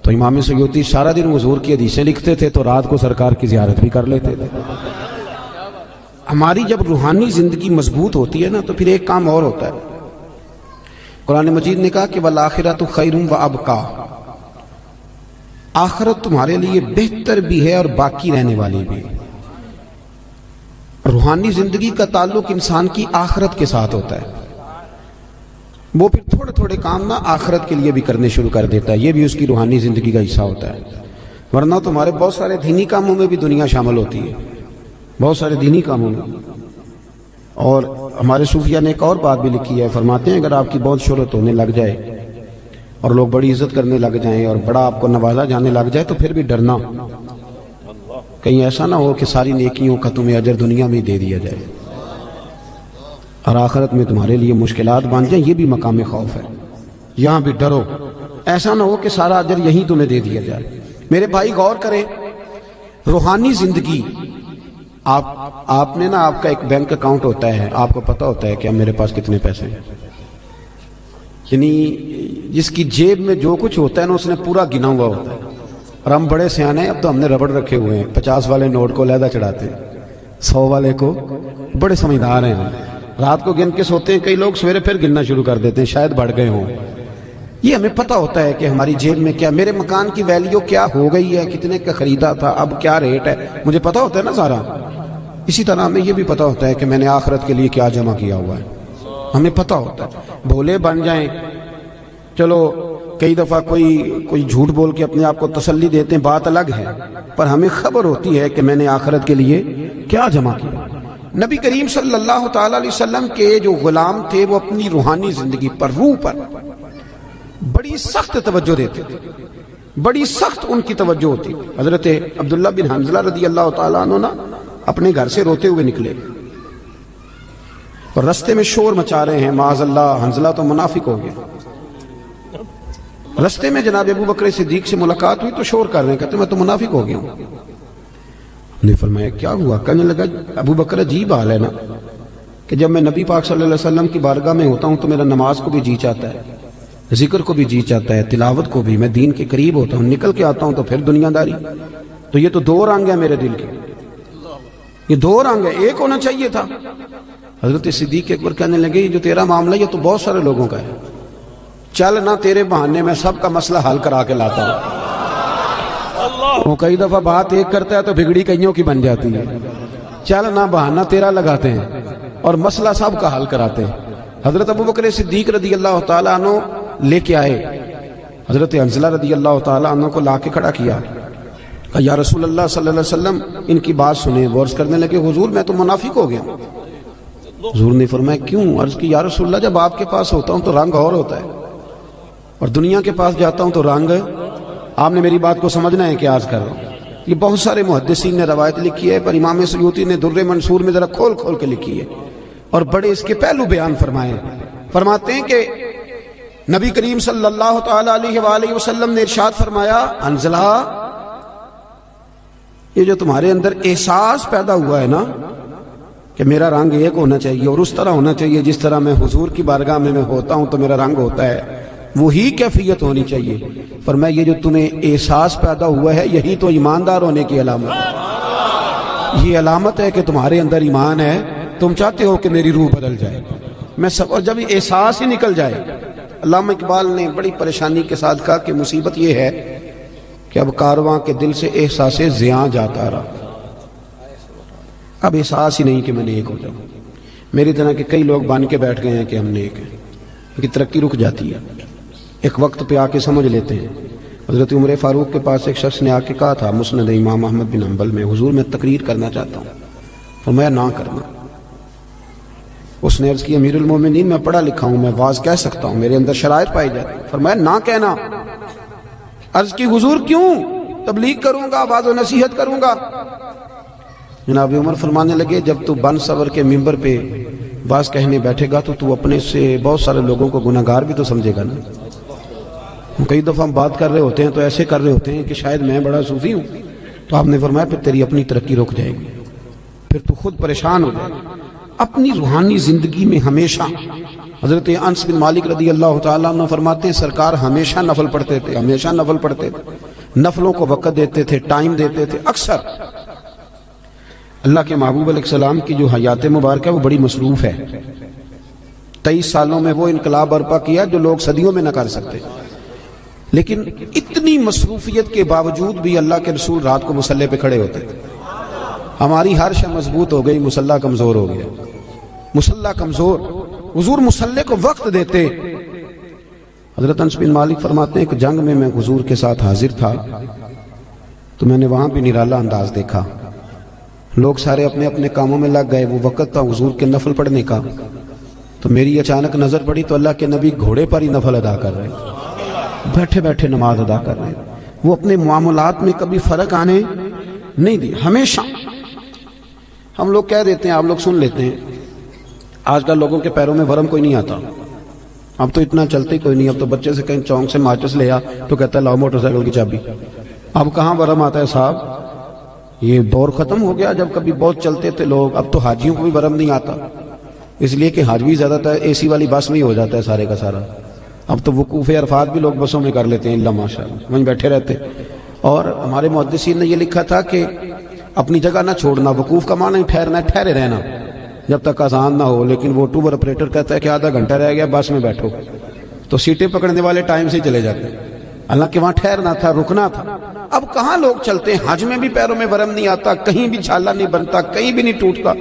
تو امام سیوطی سارا دن حضور کی حدیثیں لکھتے تھے تو رات کو سرکار کی زیارت بھی کر لیتے تھے. ہماری جب روحانی زندگی مضبوط ہوتی ہے نا تو پھر ایک کام اور ہوتا ہے. قرآن مجید نے کہا کہ وَالْآخِرَةُ خَيْرٌ وَأَبْقَىٰ، آخرت تمہارے لیے بہتر بھی ہے اور باقی رہنے والی بھی. روحانی زندگی کا تعلق انسان کی آخرت کے ساتھ ہوتا ہے، وہ پھر تھوڑے تھوڑے کام نہ آخرت کے لیے بھی کرنے شروع کر دیتا ہے، یہ بھی اس کی روحانی زندگی کا حصہ ہوتا ہے۔ ورنہ تمہارے بہت سارے دینی کاموں میں بھی دنیا شامل ہوتی ہے، بہت سارے دینی کاموں میں۔ اور ہمارے صوفیہ نے ایک اور بات بھی لکھی ہے، فرماتے ہیں اگر آپ کی بہت شہرت ہونے لگ جائے اور لوگ بڑی عزت کرنے لگ جائیں اور بڑا آپ کو نوازا جانے لگ جائے تو پھر بھی ڈرنا، کہیں ایسا نہ ہو کہ ساری نیکیوں کا تمہیں اجر دنیا میں دے دیا جائے اور آخرت میں تمہارے لیے مشکلات بن جائیں، یہ بھی مقام خوف ہے۔ یہاں بھی ڈرو، ایسا نہ ہو کہ سارا اجر یہیں تمہیں دے دیا جائے۔ میرے بھائی غور کریں، روحانی زندگی آپ نے نا، آپ کا ایک بینک اکاؤنٹ ہوتا ہے، آپ کو پتا ہوتا ہے کہ میرے پاس کتنے پیسے ہیں، یعنی جس کی جیب میں جو کچھ ہوتا ہے نا اس نے پورا گنا ہوا ہوتا ہے۔ اور ہم بڑے سیانے ہیں، اب تو ہم نے ربڑ رکھے ہوئے ہیں، 50 والے نوٹ کو علیحدہ چڑھاتے ہیں، 100 والے کو، بڑے سمجھدار ہیں ہم، رات کو گن کے سوتے ہیں، کئی لوگ سویرے پھر گننا شروع کر دیتے ہیں، شاید بڑھ گئے ہوں۔ یہ ہمیں پتہ ہوتا ہے کہ ہماری جیب میں کیا، میرے مکان کی ویلیو کیا ہو گئی ہے، کتنے کا خریدا تھا، اب کیا ریٹ ہے، مجھے پتہ ہوتا ہے نا سارا۔ اسی طرح ہمیں یہ بھی پتہ ہوتا ہے کہ میں نے آخرت کے لیے کیا جمع کیا ہوا ہے، ہمیں پتہ ہوتا ہے۔ بھولے بن جائیں، چلو کئی دفعہ کوئی جھوٹ بول کے اپنے آپ کو تسلی دیتے ہیں، بات الگ ہے، پر ہمیں خبر ہوتی ہے کہ میں نے آخرت کے لیے کیا جمع کیا۔ نبی کریم صلی اللہ تعالی علیہ وسلم کے جو غلام تھے وہ اپنی روحانی زندگی پر، روح پر بڑی سخت توجہ دیتے تھے، بڑی سخت ان کی توجہ ہوتی۔ حضرت عبداللہ بن حنظلہ رضی اللہ تعالیٰ عنہ اپنے گھر سے روتے ہوئے نکلے اور رستے میں شور مچا رہے ہیں، معاذ اللہ حنظلہ تو منافق ہو گیا۔ رستے میں جناب ابو بکر صدیق سے ملاقات ہوئی تو شور کر رہے ہیں، کہتے میں تو منافق ہو گیا ہوں۔ نے فرمایا کیا ہوا؟ کہنے لگا ابو بکر عجیب حال ہے نا کہ جب میں نبی پاک صلی اللہ علیہ وسلم کی بارگاہ میں ہوتا ہوں تو میرا نماز کو بھی جی چاہتا ہے، ذکر کو بھی جی چاہتا ہے، تلاوت کو بھی، میں دین کے قریب ہوتا ہوں، نکل کے آتا ہوں تو پھر دنیا داری۔ تو یہ تو 2 رنگ ہے میرے دل کے، یہ 2 رنگ ہے، ایک ہونا چاہیے تھا۔ حضرت صدیق اکبر کہنے لگے جو تیرا معاملہ یہ تو بہت سارے لوگوں کا ہے، چل نہ تیرے بہانے میں سب کا مسئلہ حل کرا کے لاتا ہوں۔ وہ کئی دفعہ بات ایک کرتا ہے تو بگڑی کئیوں کی بن جاتی ہے، چل نہ بہانہ تیرا لگاتے ہیں اور مسئلہ سب کا حل کراتے ہیں۔ حضرت ابو بکر صدیق رضی اللہ تعالیٰ عنہ لے کے آئے، حضرت حنظلہ رضی اللہ تعالیٰ عنہ کو لا کے کھڑا کیا، کہا یا رسول اللہ صلی اللہ علیہ وسلم ان کی بات سنیں۔ وہ عرض کرنے لگے حضور میں تو منافق ہو گیا۔ حضور نے فرمایا کیوں؟ عرض کی یا رسول اللہ جب آپ کے پاس ہوتا ہوں تو رنگ اور ہوتا ہے اور دنیا کے پاس جاتا ہوں تو رنگ، آپ نے میری بات کو سمجھنا ہے کہ عرض کر رہا ہوں۔ یہ بہت سارے محدثین نے روایت لکھی ہے، پر امام سیوطی نے در منصور میں ذرا کھول کھول کے لکھی ہے اور بڑے اس کے پہلو بیان فرمائے۔ فرماتے ہیں کہ نبی کریم صلی اللہ تعالی علیہ وآلہ وسلم نے ارشاد فرمایا حنظلہ یہ جو تمہارے اندر احساس پیدا ہوا ہے نا کہ میرا رنگ ایک ہونا چاہیے اور اس طرح ہونا چاہیے جس طرح میں حضور کی بارگاہ میں ہوتا ہوں تو میرا رنگ ہوتا ہے، وہی کیفیت ہونی چاہیے۔ فرمایا یہ جو تمہیں احساس پیدا ہوا ہے یہی تو ایماندار ہونے کی علامت ہے، یہ علامت ہے کہ تمہارے اندر ایمان ہے، تم چاہتے ہو کہ میری روح بدل جائے، میں سب، اور جب یہ احساس ہی نکل جائے۔ علامہ اقبال نے بڑی پریشانی کے ساتھ کہا کہ مصیبت یہ ہے کہ اب کارواں کے دل سے احساس زیاں جاتا رہا، اب احساس ہی نہیں کہ میں نیک ہو جاؤں۔ میری طرح کے کئی لوگ بن کے بیٹھ گئے ہیں کہ ہم نیک ہیں، ان کی ترقی رک جاتی ہے، ایک وقت پہ آ کے سمجھ لیتے ہیں۔ حضرت عمر فاروق کے پاس ایک شخص نے آ کے کہا تھا مسند امام احمد بن حنبل میں، حضور میں تقریر کرنا چاہتا ہوں، فرمایا نہ کرنا۔ اس نے عرض کی امیر المومنین میں پڑھا لکھا ہوں، میں واز کہہ سکتا ہوں، میرے اندر شرائط پائی جاتی، فرمایا نہ کہنا۔ عرض کی حضور کیوں؟ تبلیغ کروں گا، واز و نصیحت کروں گا۔ جناب عمر فرمانے لگے جب تو بن صبر کے ممبر پہ واز کہنے بیٹھے گا تو اپنے سے بہت سارے لوگوں کو گناہگار بھی تو سمجھے گا نا۔ کئی دفعہ ہم بات کر رہے ہوتے ہیں تو ایسے کر رہے ہوتے ہیں کہ شاید میں بڑا صوفی ہوں، تو آپ نے فرمایا پھر تیری اپنی ترقی رک جائے گی، پھر تو خود پریشان ہو جائے گا۔ اپنی روحانی زندگی میں ہمیشہ، حضرت انس بن مالک رضی اللہ تعالیٰ عنہ فرماتے ہیں سرکار ہمیشہ نفل پڑھتے تھے، ہمیشہ نفل پڑھتے تھے، نفلوں کو وقت دیتے تھے، ٹائم دیتے تھے۔ اکثر اللہ کے محبوب علیہ السلام کی جو حیات مبارکہ ہے وہ بڑی مصروف ہے، 23 سالوں میں وہ انقلاب برپا کیا جو لوگ صدیوں میں نہ کر سکتے، لیکن اتنی مصروفیت کے باوجود بھی اللہ کے رسول رات کو مصلی پہ کھڑے ہوتے تھے۔ ہماری ہر شے مضبوط ہو گئی، مسلح کمزور ہو گیا، مسلح کمزور۔ حضور مسلح کو وقت دیتے۔ حضرت انس بن مالک فرماتے ہیں کہ جنگ میں حضور کے ساتھ حاضر تھا تو میں نے وہاں بھی نرالا انداز دیکھا، لوگ سارے اپنے اپنے کاموں میں لگ گئے، وہ وقت تھا حضور کے نفل پڑھنے کا، تو میری اچانک نظر پڑی تو اللہ کے نبی گھوڑے پر ہی نفل ادا کر رہے ہیں، بیٹھے بیٹھے نماز ادا کر رہے ہیں۔ وہ اپنے معاملات میں کبھی فرق آنے نہیں دی، ہمیشہ۔ ہم لوگ کہہ دیتے ہیں، آپ لوگ سن لیتے ہیں، آج کل لوگوں کے پیروں میں ورم کوئی نہیں آتا، اب تو اتنا چلتے کوئی نہیں، اب تو بچے سے کہیں چونک سے ماچس لے آ تو کہتا ہے لاؤ موٹر سائیکل کی چابی۔ اب کہاں ورم آتا ہے صاحب، یہ دور ختم ہو گیا جب کبھی بہت چلتے تھے لوگ۔ اب تو حاجیوں کو بھی ورم نہیں آتا، اس لیے کہ حاج بھی زیادہ تر اے سی والی بس میں ہی ہو جاتا ہے سارے کا سارا۔ اب تو وقوف عرفات بھی لوگ بسوں میں کر لیتے ہیں، اللہ ماشاءاللہ، وہیں بیٹھے رہتے۔ اور ہمارے محدثین نے یہ لکھا تھا کہ اپنی جگہ نہ چھوڑنا، وقوف کا معنی ٹھہرنا ہے، ٹھہرے رہنا جب تک اذان نہ ہو، لیکن وہ ٹور آپریٹر کہتا ہے کہ آدھا گھنٹہ رہ گیا بس میں بیٹھو، تو سیٹیں پکڑنے والے ٹائم سے ہی چلے جاتے ہیں، حالانکہ وہاں ٹھہرنا تھا، رکنا تھا۔ اب کہاں لوگ چلتے ہیں، حج میں بھی پیروں میں ورم نہیں آتا، کہیں بھی چھالا نہیں بنتا، کہیں بھی نہیں ٹوٹتا۔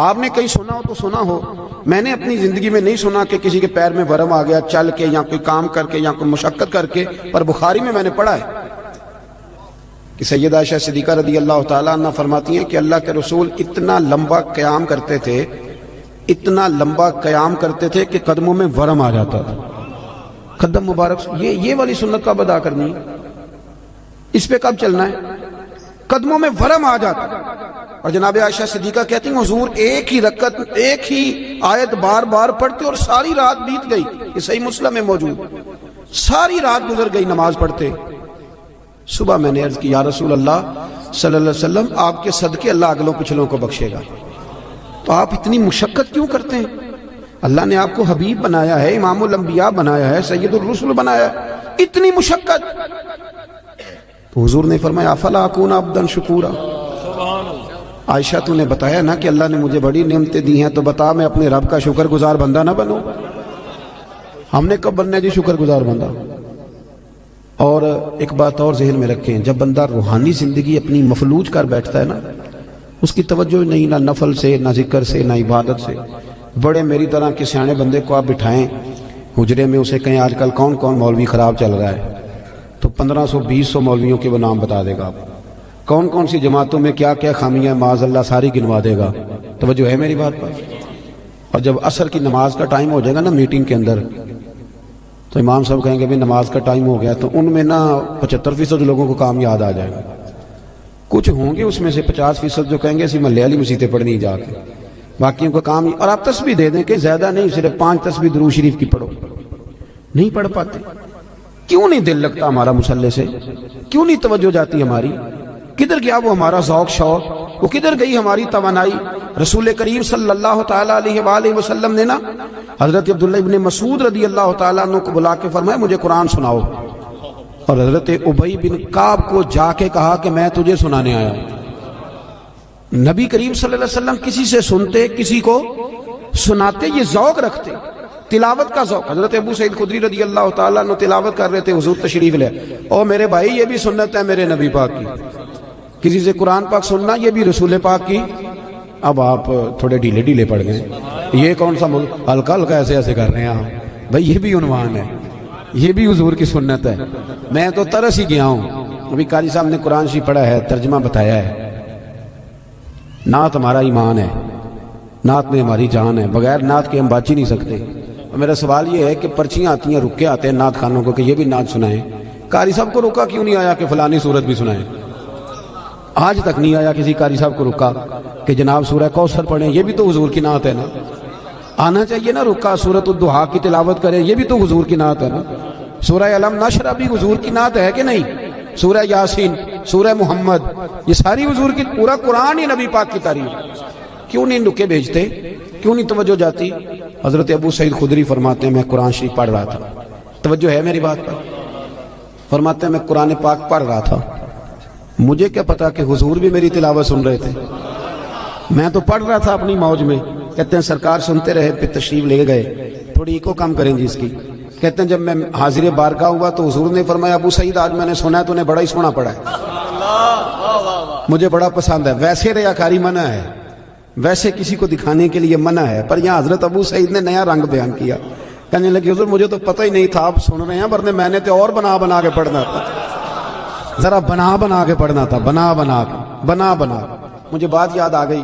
آپ نے کہیں سنا ہو تو سنا ہو، میں نے اپنی زندگی میں نہیں سنا کہ کسی کے پیر میں ورم آ گیا چل کے یا کوئی کام کر کے یا کوئی مشقت کر کے، پر بخاری میں نے پڑھا ہے کہ سیدہ عائشہ صدیقہ رضی اللہ تعالیٰ عنہ فرماتی ہیں کہ اللہ کے رسول اتنا لمبا قیام کرتے تھے، اتنا لمبا قیام کرتے تھے کہ قدموں میں ورم آ جاتا تھا۔ قدم مبارک، یہ والی سنت کب ادا کرنی ہے، اس پہ کب چلنا ہے؟ قدموں میں ورم آ جاتا۔ اور جناب عائشہ صدیقہ کہتی ہیں حضور ایک ہی رکعت ایک ہی آیت بار بار پڑھتے اور ساری رات بیت گئی، یہ صحیح مسلم میں موجود، ساری رات گزر گئی نماز پڑھتے۔ صبح میں نے عرض کی یا رسول اللہ صلی اللہ علیہ وسلم، آپ کے صدقے اللہ اگلوں پچھلوں کو بخشے گا، تو آپ اتنی مشقت کیوں کرتے ہیں؟ اللہ نے آپ کو حبیب بنایا ہے، امام الانبیاء بنایا ہے، سید الرسل بنایا ہے، اتنی مشقت؟ تو حضور نے فرمایا افلا اکون عبدا شکورا، عائشہ تو نے بتایا نا کہ اللہ نے مجھے بڑی نعمتیں دی ہیں، تو بتا میں اپنے رب کا شکر گزار بندہ نہ بنوں؟ ہم نے کب بننا جی شکر گزار بندہ؟ اور ایک بات اور ذہن میں رکھیں، جب بندہ روحانی زندگی اپنی مفلوج کر بیٹھتا ہے نا، اس کی توجہ نہیں، نہ نفل سے، نہ ذکر سے، نہ عبادت سے۔ بڑے میری طرح کے سیانے بندے کو آپ بٹھائیں حجرے میں، اسے کہیں آج کل کون کون مولوی خراب چل رہا ہے، تو 1500-2000 مولویوں کے وہ نام بتا دے گا، آپ کون کون سی جماعتوں میں کیا کیا خامیاں معاذ اللہ ساری گنوا دے گا۔ توجہ ہے میری بات پر؟ اور جب عصر کی نماز کا ٹائم ہو جائے گا نا میٹنگ کے اندر، تو امام صاحب کہیں گے بھی نماز کا ٹائم ہو گیا، تو ان میں نا 75% لوگوں کو کام یاد آ جائے گا، کچھ ہوں گے اس میں سے 50% جو کہیں گے اسی محلے والی مسیتیں پڑھنی جا کے، باقیوں کا کام۔ اور آپ تسبیح دے دیں کہ زیادہ نہیں، صرف 5 تسبیح درود شریف کی پڑھو، نہیں پڑھ پاتے۔ کیوں نہیں دل لگتا ہمارا مصلی سے؟ کیوں نہیں توجہ جاتی ہماری؟ کدھر گیا وہ ہمارا ذوق شوق؟ وہ کدھر گئی ہماری توانائی؟ رسول کریم صلی اللہ تعالیٰ علیہ وآلہ وسلم نے نا حضرت عبداللہ ابن مسعود رضی اللہ تعالیٰ عنہ کو بلا کے فرمایا مجھے قرآن سناؤ، اور حضرت ابی بن کعب کو جا کے کہا کہ میں تجھے سنانے آیا ہوں۔ نبی کریم صلی اللہ علیہ وسلم کسی سے سنتے، کسی کو سناتے، یہ ذوق رکھتے، تلاوت کا ذوق۔ حضرت ابو سعید خدری رضی اللہ تعالیٰ عنہ تلاوت کر رہے تھے، حضور تشریف لے، اور میرے بھائی یہ بھی سنت ہے میرے نبی پاک کی، کسی سے قرآن پاک سننا یہ بھی رسول پاک کی۔ اب آپ تھوڑے ڈھیلے ڈھیلے پڑ گئے، یہ کون سا ملک ہلکا ہلکا ایسے ایسے کر رہے ہیں آپ؟ بھائی یہ بھی عنوان ہے، یہ بھی حضور کی سنت ہے۔ میں تو ترس ہی گیا ہوں، ابھی قاری صاحب نے قرآن شریف پڑھا ہے، ترجمہ بتایا ہے۔ نعت ہمارا ایمان ہے، نعت میں ہماری جان ہے، بغیر نعت کے ہم بچ ہی نہیں سکتے۔ میرا سوال یہ ہے کہ پرچیاں آتی ہیں، رکے آتے ہیں نعت خانوں کو کہ یہ بھی نعت سنائیں، قاری صاحب کو رکا کیوں نہیں آیا کہ فلانی صورت بھی سنائیں؟ آج تک نہیں آیا کسی قاری صاحب کو رکا کہ جناب سورہ کوثر پڑھیں، یہ بھی تو حضور کی نعت ہے نا۔ آنا چاہیے نا رکا، سورۃ الضحیٰ کی تلاوت کریں، یہ بھی تو حضور کی نعت ہے نا۔ سورہ علم نشرح بھی حضور کی نعت ہے کہ نہیں؟ سورہ یاسین، سورہ محمد، یہ ساری حضور کی، پورا قرآن ہی نبی پاک کی تعریف۔ کیوں نہیں نکے بھیجتے؟ کیوں نہیں توجہ جاتی؟ حضرت ابو سعید خدری فرماتے ہیں میں قرآن شریف پڑھ رہا تھا، توجہ ہے میری بات پر؟ فرماتے ہیں میں قرآن پاک پڑھ رہا تھا، مجھے کیا پتا کہ حضور بھی میری تلاوت سن رہے تھے، میں تو پڑھ رہا تھا اپنی موج میں۔ کہتے ہیں سرکار سنتے رہے، پھر تشریف لے گئے، تھوڑی ایکو کم کریں جی اس کی۔ کہتے ہیں جب میں حاضر بارگاہ ہوا تو حضور نے فرمایا ابو سعید آج میں نے سنا ہے تو نے بڑا ہی سونا پڑا ہے۔ مجھے بڑا پسند ہے. ویسے ریاکاری منع ہے, ویسے کسی کو دکھانے کے لیے منع ہے, پر یہاں حضرت ابو سعید نے نیا رنگ بیان کیا. کہنے لگے حضور مجھے تو پتہ ہی نہیں تھا, آپ سن رہے ہیں, ورنہ میں نے تو اور بنا بنا کے پڑھنا تھا, ذرا بنا بنا کے پڑھنا تھا, بنا بنا کے, بنا بنا. مجھے بات یاد آ گئی,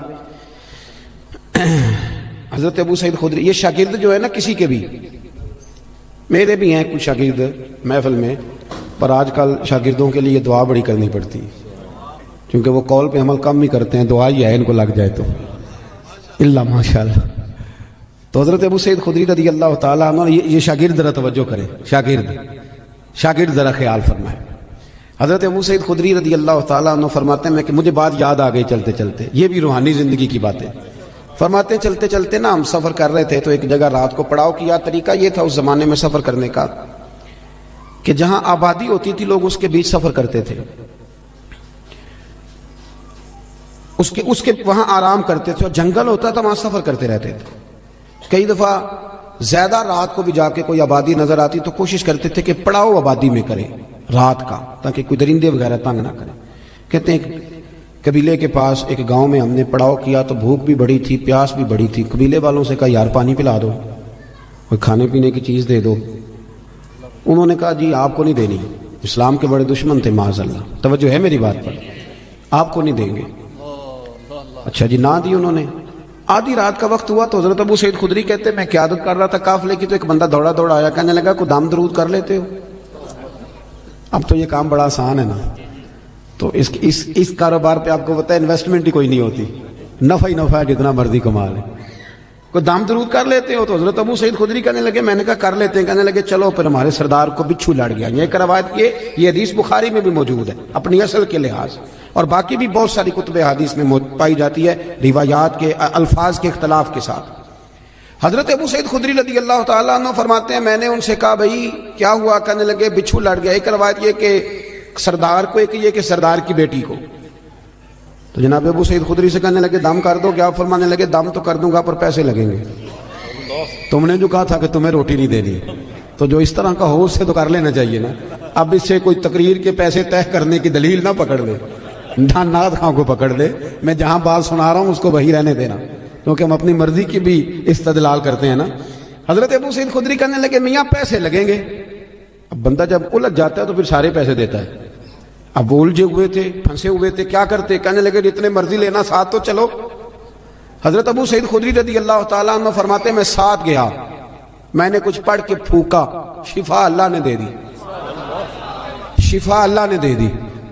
حضرت ابو سعید خدری, یہ شاگرد جو ہے نا کسی کے بھی, میرے بھی ہیں کچھ شاگرد محفل میں, پر آج کل شاگردوں کے لیے دعا بڑی کرنی پڑتی ہے, کیونکہ وہ قول پہ عمل کم ہی کرتے ہیں, دعا ہی ہے ان کو لگ جائے تو اللہ ماشاء اللہ. تو حضرت ابو سعید خدری رضی اللہ تعالیٰ عنہ, یہ شاگرد ذرا توجہ کریں, شاگرد ذرا خیال فرمائیں. حضرت ابو سعید خدری رضی اللہ تعالیٰ عنہ فرماتے ہیں کہ مجھے بات یاد آ گئی چلتے چلتے, یہ بھی روحانی زندگی کی باتیں. فرماتے ہیں چلتے چلتے نا ہم سفر کر رہے تھے, تو ایک جگہ رات کو پڑاؤ کیا. طریقہ یہ تھا اس زمانے میں سفر کرنے کا کہ جہاں آبادی ہوتی تھی لوگ اس کے بیچ سفر کرتے تھے, اس کے وہاں آرام کرتے تھے, اور جنگل ہوتا تھا وہاں سفر کرتے رہتے تھے. کئی دفعہ زیادہ رات کو بھی جا کے کوئی آبادی نظر آتی تو کوشش کرتے تھے کہ پڑاؤ آبادی میں کریں رات کا, تاکہ کوئی درندے وغیرہ تنگ نہ کریں. کہتے ہیں قبیلے کے پاس ایک گاؤں میں ہم نے پڑاؤ کیا تو بھوک بھی بڑی تھی, پیاس بھی بڑی تھی. قبیلے والوں سے کہا یار پانی پلا دو, کوئی کھانے پینے کی چیز دے دو. انہوں نے کہا جی آپ کو نہیں دینی, اسلام کے بڑے دشمن تھے معاذ اللہ, توجہ ہے میری بات پر, آپ کو نہیں دیں گے. اچھا جی, نہ دی انہوں نے. آدھی رات کا وقت ہوا تو حضرت ابو سعید خدری کہتے میں قیادت کر رہا تھا قافلے کی, تو ایک بندہ دوڑا دوڑا آیا, کہنے لگا کوئی دم درود کر لیتے ہو؟ اب تو یہ کام بڑا آسان ہے نا, تو اس کاروبار پہ آپ کو پتہ ہے انویسٹمنٹ ہی کوئی نہیں ہوتی, نفع ہی نفع ہے, جتنا مرضی کما لیں. کوئی دم درود کر لیتے ہو؟ تو حضرت ابو سعید خدری کہنے لگے, میں نے کہا کر لیتے ہیں. کہنے لگے چلو, پھر ہمارے سردار کو بچھو لڑ گیا. یہ روایت یہ حدیث بخاری میں بھی موجود ہے اپنی اصل کے لحاظ, اور باقی بھی بہت ساری کتب حدیث میں پائی جاتی ہے, روایات کے الفاظ کے اختلاف کے ساتھ. حضرت ابو سعید خدری رضی اللہ تعالیٰ عنہ فرماتے ہیں میں نے ان سے کہا بھائی کیا ہوا؟ کہنے لگے بچھو لڑ گیا. ایک روایت یہ کہ سردار کو, ایک یہ کہ سردار کی بیٹی کو. تو جناب ابو سعید خدری سے کہنے لگے دم کر دو کیا؟ فرمانے لگے دم تو کر دوں گا پر پیسے لگیں گے. تم نے جو کہا تھا کہ تمہیں روٹی نہیں دینی, تو جو اس طرح کا ہو اس سے تو کر لینا چاہیے نا. اب اس سے کوئی تقریر کے پیسے طے کرنے کی دلیل نہ پکڑ لے, ناد خاں کو پکڑ لے. میں جہاں بات سنا رہا ہوں اس کو وہی رہنے دینا, کیونکہ ہم اپنی مرضی کی بھی استدلال کرتے ہیں نا. حضرت ابو سعید خدری کہنے لگے میاں پیسے لگیں گے. اب بندہ جب الجھ جاتا ہے تو پھر سارے پیسے دیتا ہے. اب وہ الجھے ہوئے تھے, پھنسے ہوئے تھے, کیا کرتے؟ کہنے لگے جتنے مرضی لینا, ساتھ تو چلو. حضرت ابو سعید خدری رضی اللہ تعالیٰ عنہ فرماتے میں ساتھ گیا, میں نے کچھ پڑھ کے پھونکا, شفا اللہ نے دے دی, شفا اللہ نے دے دی.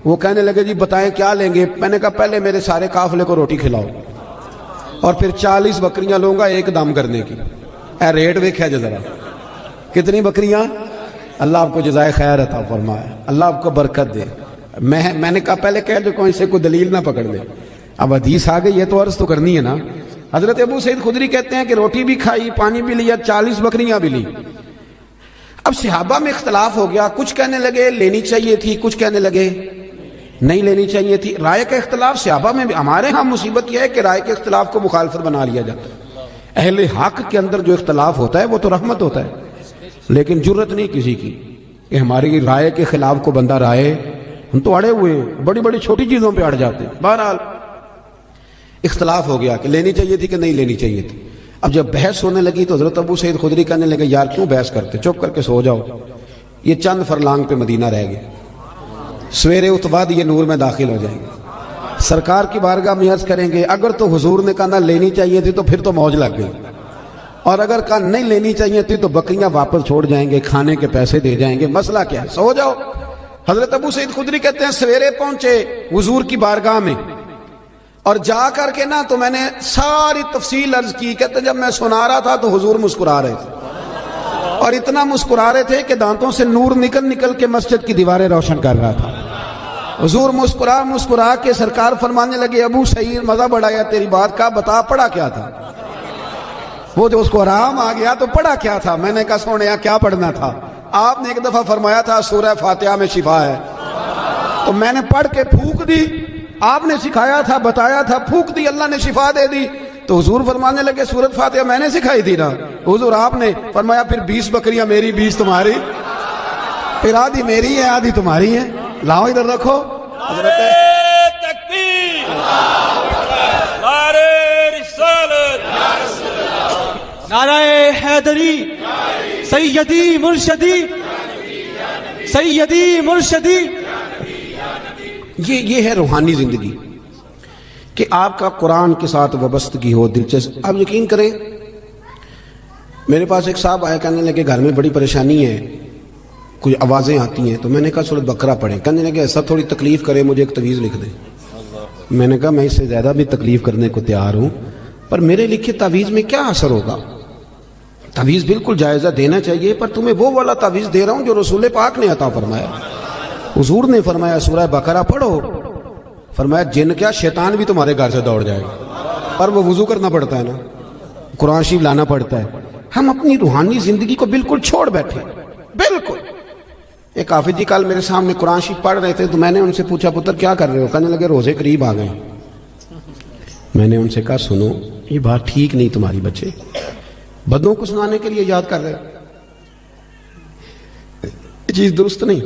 وہ کہنے لگے جی بتائیں کیا لیں گے؟ میں نے کہا پہلے میرے سارے قافلے کو روٹی کھلاؤ, اور پھر 40 بکریاں لوں گا ایک دم کرنے کی. اے ریٹ دیکھا جا ذرا, کتنی بکریاں؟ اللہ آپ کو جزائے خیر عطا فرمائے, اللہ آپ کو برکت دے. میں نے کہا پہلے کہہ جو کوئی سے کوئی دلیل نہ پکڑ لے. اب حدیث آ گئی, یہ تو عرض تو کرنی ہے نا. حضرت ابو سعید خدری کہتے ہیں کہ روٹی بھی کھائی, پانی بھی لیا, 40 بکریاں بھی لی. اب صحابہ میں اختلاف ہو گیا, کچھ کہنے لگے لینی چاہیے تھی, کچھ کہنے لگے نہیں لینی چاہیے تھی. رائے کا اختلاف صحابہ میں بھی. ہمارے ہاں مصیبت یہ ہے کہ رائے کے اختلاف کو مخالفت بنا لیا جاتا ہے. اہل حق کے اندر جو اختلاف ہوتا ہے وہ تو رحمت ہوتا ہے, لیکن جرت نہیں کسی کی کہ ہماری رائے کے خلاف کو بندہ رائے. ہم تو اڑے ہوئے ہیں, بڑی بڑی چھوٹی چیزوں پہ اڑ جاتے ہیں. بہرحال اختلاف ہو گیا کہ لینی چاہیے تھی کہ نہیں لینی چاہیے تھی. اب جب بحث ہونے لگی تو حضرت ابو سعید خدری کہنے لگے یار کیوں بحث کرتے, چپ کر کے سو جاؤ. یہ چند فرلانگ پہ مدینہ رہ گئے, سویرے اتواد یہ نور میں داخل ہو جائیں گے. سرکار کی بارگاہ میں عرض کریں گے اگر تو حضور نے کہا نہ لینی چاہیے تھی تو پھر تو موج لگ گئی, اور اگر کہا نہیں لینی چاہیے تھی تو بکریاں واپس چھوڑ جائیں گے, کھانے کے پیسے دے جائیں گے. مسئلہ کیا ہے؟ سو جاؤ. حضرت ابو سعید خدری کہتے ہیں سویرے پہنچے حضور کی بارگاہ میں, اور جا کر کے نا تو میں نے ساری تفصیل عرض کی. کہتے جب میں سنا رہا تھا تو حضور مسکرا رہے تھے, اور اتنا مسکرا رہے تھے کہ دانتوں سے نور نکل نکل کے مسجد کی دیواریں روشن کر رہا تھا. حضور مسکرا کے سرکار فرمانے لگے ابو سعید مزہ بڑھایا تیری بات کا, بتا پڑھا کیا تھا؟ وہ جو اس کو آرام آ گیا تو پڑھا کیا تھا؟ میں نے کہا سونے کیا پڑھنا تھا؟ آپ نے ایک دفعہ فرمایا تھا سورہ فاتحہ میں شفا ہے, تو میں نے پڑھ کے پھونک دی. آپ نے سکھایا تھا, بتایا تھا, پھونک دی, اللہ نے شفا دے دی. تو حضور فرمانے لگے سورۃ فاتحہ میں نے سکھائی تھی نا. حضور آپ نے فرمایا پھر 20 بکریاں میری 20 تمہاری, پھر آدھی میری ہے آدھی تمہاری ہے, لاؤ ادھر رکھو. تکبیر نعرہ حیدری سیدی مرشدی سیدی مرشدی. یہ ہے روحانی زندگی کہ آپ کا قرآن کے ساتھ وابستگی ہو, دلچسپ. آپ یقین کریں, میرے پاس ایک صاحب آئے, کہنے لگے گھر میں بڑی پریشانی ہے, کچھ آوازیں آتی ہیں. تو میں نے کہا سورۃ بقرہ پڑھیں. کہنے لگے ایسا تھوڑی تکلیف کرے, مجھے ایک تعویذ لکھ دیں. میں نے کہا میں اس سے زیادہ بھی تکلیف کرنے کو تیار ہوں, پر میرے لکھے تعویذ میں کیا اثر ہوگا؟ تعویذ بالکل جائزہ دینا چاہیے, پر تمہیں وہ والا تعویذ دے رہا ہوں جو رسول پاک نے عطا فرمایا. حضور نے فرمایا سورہ بقرہ پڑھو, فرمایا جن کیا شیطان بھی تمہارے گھر سے دوڑ جائے گا. پر وہ وضو کرنا پڑتا ہے نا, قرآن شریف لانا پڑتا ہے. ہم اپنی روحانی زندگی کو بالکل چھوڑ بیٹھے, بالکل. ایک حافظ جی کل میرے سامنے قرآن شریف پڑھ رہے تھے, تو میں نے ان سے پوچھا پتر کیا کر رہے ہو؟ کہنے لگے روزے قریب آ گئے. میں نے ان سے کہا سنو, یہ بات ٹھیک نہیں تمہاری, بچے بدوں کو سنانے کے لیے یاد کر رہے, یہ چیز درست نہیں.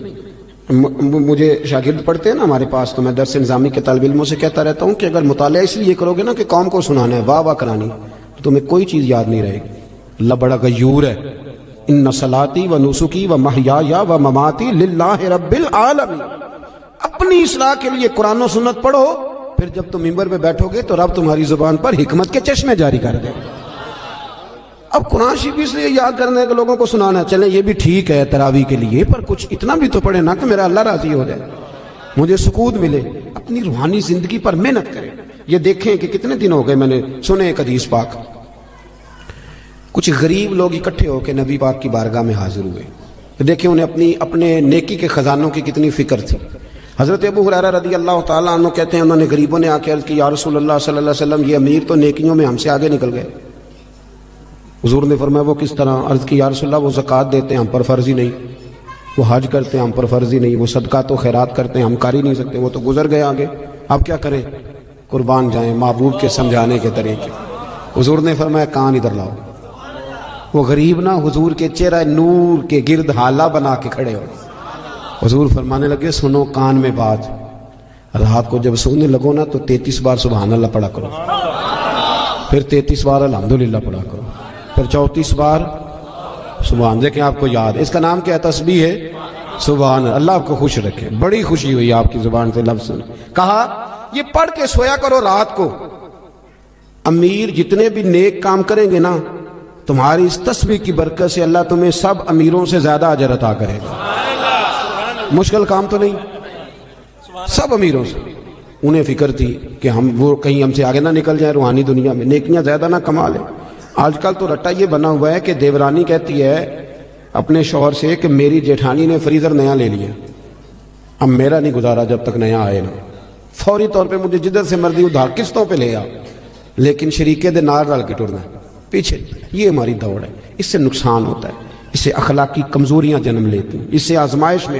مجھے شاگرد پڑھتے ہیں نا ہمارے پاس, تو میں درس نظامی کے طالب علموں سے کہتا رہتا ہوں کہ اگر مطالعہ اس لیے کرو گے نا کہ قوم کو سنانا ہے, واہ واہ کرانی, تو تمہیں کوئی چیز یاد نہیں رہے گی. اللہ بڑا غیور ہے. ان صلاتی و نسکی و محیایا و مماتی للہ رب العالمین. اپنی اصلاح کے لیے قرآن و سنت پڑھو, پھر جب تم ممبر پہ بیٹھو گے تو رب تمہاری زبان پر حکمت کے چشمے جاری کر دے. اب قرآن شریف اس لیے یاد کرنے کے لوگوں کو سنانا, چلیں یہ بھی ٹھیک ہے تراویح کے لیے, پر کچھ اتنا بھی تو پڑھے نا کہ میرا اللہ راضی ہو جائے, مجھے سکون ملے. اپنی روحانی زندگی پر محنت کریں. یہ دیکھیں کہ کتنے دن ہو گئے میں نے سنے ایک حدیث پاک, کچھ غریب لوگ اکٹھے ہو کے نبی پاک کی بارگاہ میں حاضر ہوئے. دیکھیں انہیں اپنے نیکی کے خزانوں کی کتنی فکر تھی. حضرت ابو ہریرہ رضی اللہ تعالیٰ عنہ کہتے ہیں انہوں نے غریبوں نے آ کے عرض کی یا رسول اللہ صلی اللہ علیہ وسلم, یہ امیر تو نیکیوں میں ہم سے آگے نکل گئے. حضور نے فرمایا وہ کس طرح؟ عرض کی یا رسول اللہ وہ زکوٰۃ دیتے ہیں, ہم پر فرض ہی نہیں. وہ حج کرتے ہیں, ہم پر فرض ہی نہیں. وہ صدقات و خیرات کرتے ہیں, ہم کر ہی نہیں سکتے, وہ تو گزر گئے آگے. اب کیا کریں؟ قربان جائیں محبوب کے سمجھانے کے طریقے. حضور نے فرمایا کان ادھر لاؤ. وہ غریب نہ حضور کے چہرہ نور کے گرد حالہ بنا کے کھڑے ہو. حضور فرمانے لگے سنو کان میں بات, رات کو جب سونے لگو نا تو 33 بار سبحان اللہ پڑھا کرو, پھر 33 بار الحمدللہ پڑھا کرو, پھر 34 بار سبحان. دیکھیں آپ کو یاد, اس کا نام کیا تسبیح ہے سبحان. اللہ آپ کو خوش رکھے. بڑی خوشی ہوئی آپ کی زبان سے لفظ سن. کہا یہ پڑھ کے سویا کرو رات کو. امیر جتنے بھی نیک کام کریں گے نا, تمہاری اس تسبیح کی برکت سے اللہ تمہیں سب امیروں سے زیادہ اجر عطا کرے گا. مشکل کام تو نہیں, سب امیروں سے. انہیں فکر تھی کہ وہ کہیں ہم سے آگے نہ نکل جائیں روحانی دنیا میں, نیکیاں زیادہ نہ کما لیں. آج کل تو رٹا یہ بنا ہوا ہے کہ دیورانی کہتی ہے اپنے شوہر سے کہ میری جیٹھانی نے فریزر نیا لے لیا, اب میرا نہیں گزارا جب تک نیا آئے نا, فوری طور پہ مجھے جدھر سے مرضی ادھار قسطوں پہ لے آ, لیکن شریکے دے نار ڈال کے ٹرنا پیچھے. یہ ہماری دوڑ ہے. اس سے نقصان ہوتا ہے, اس سے اخلاقی کمزوریاں جنم لیتی ہیں, اس سے آزمائش میں.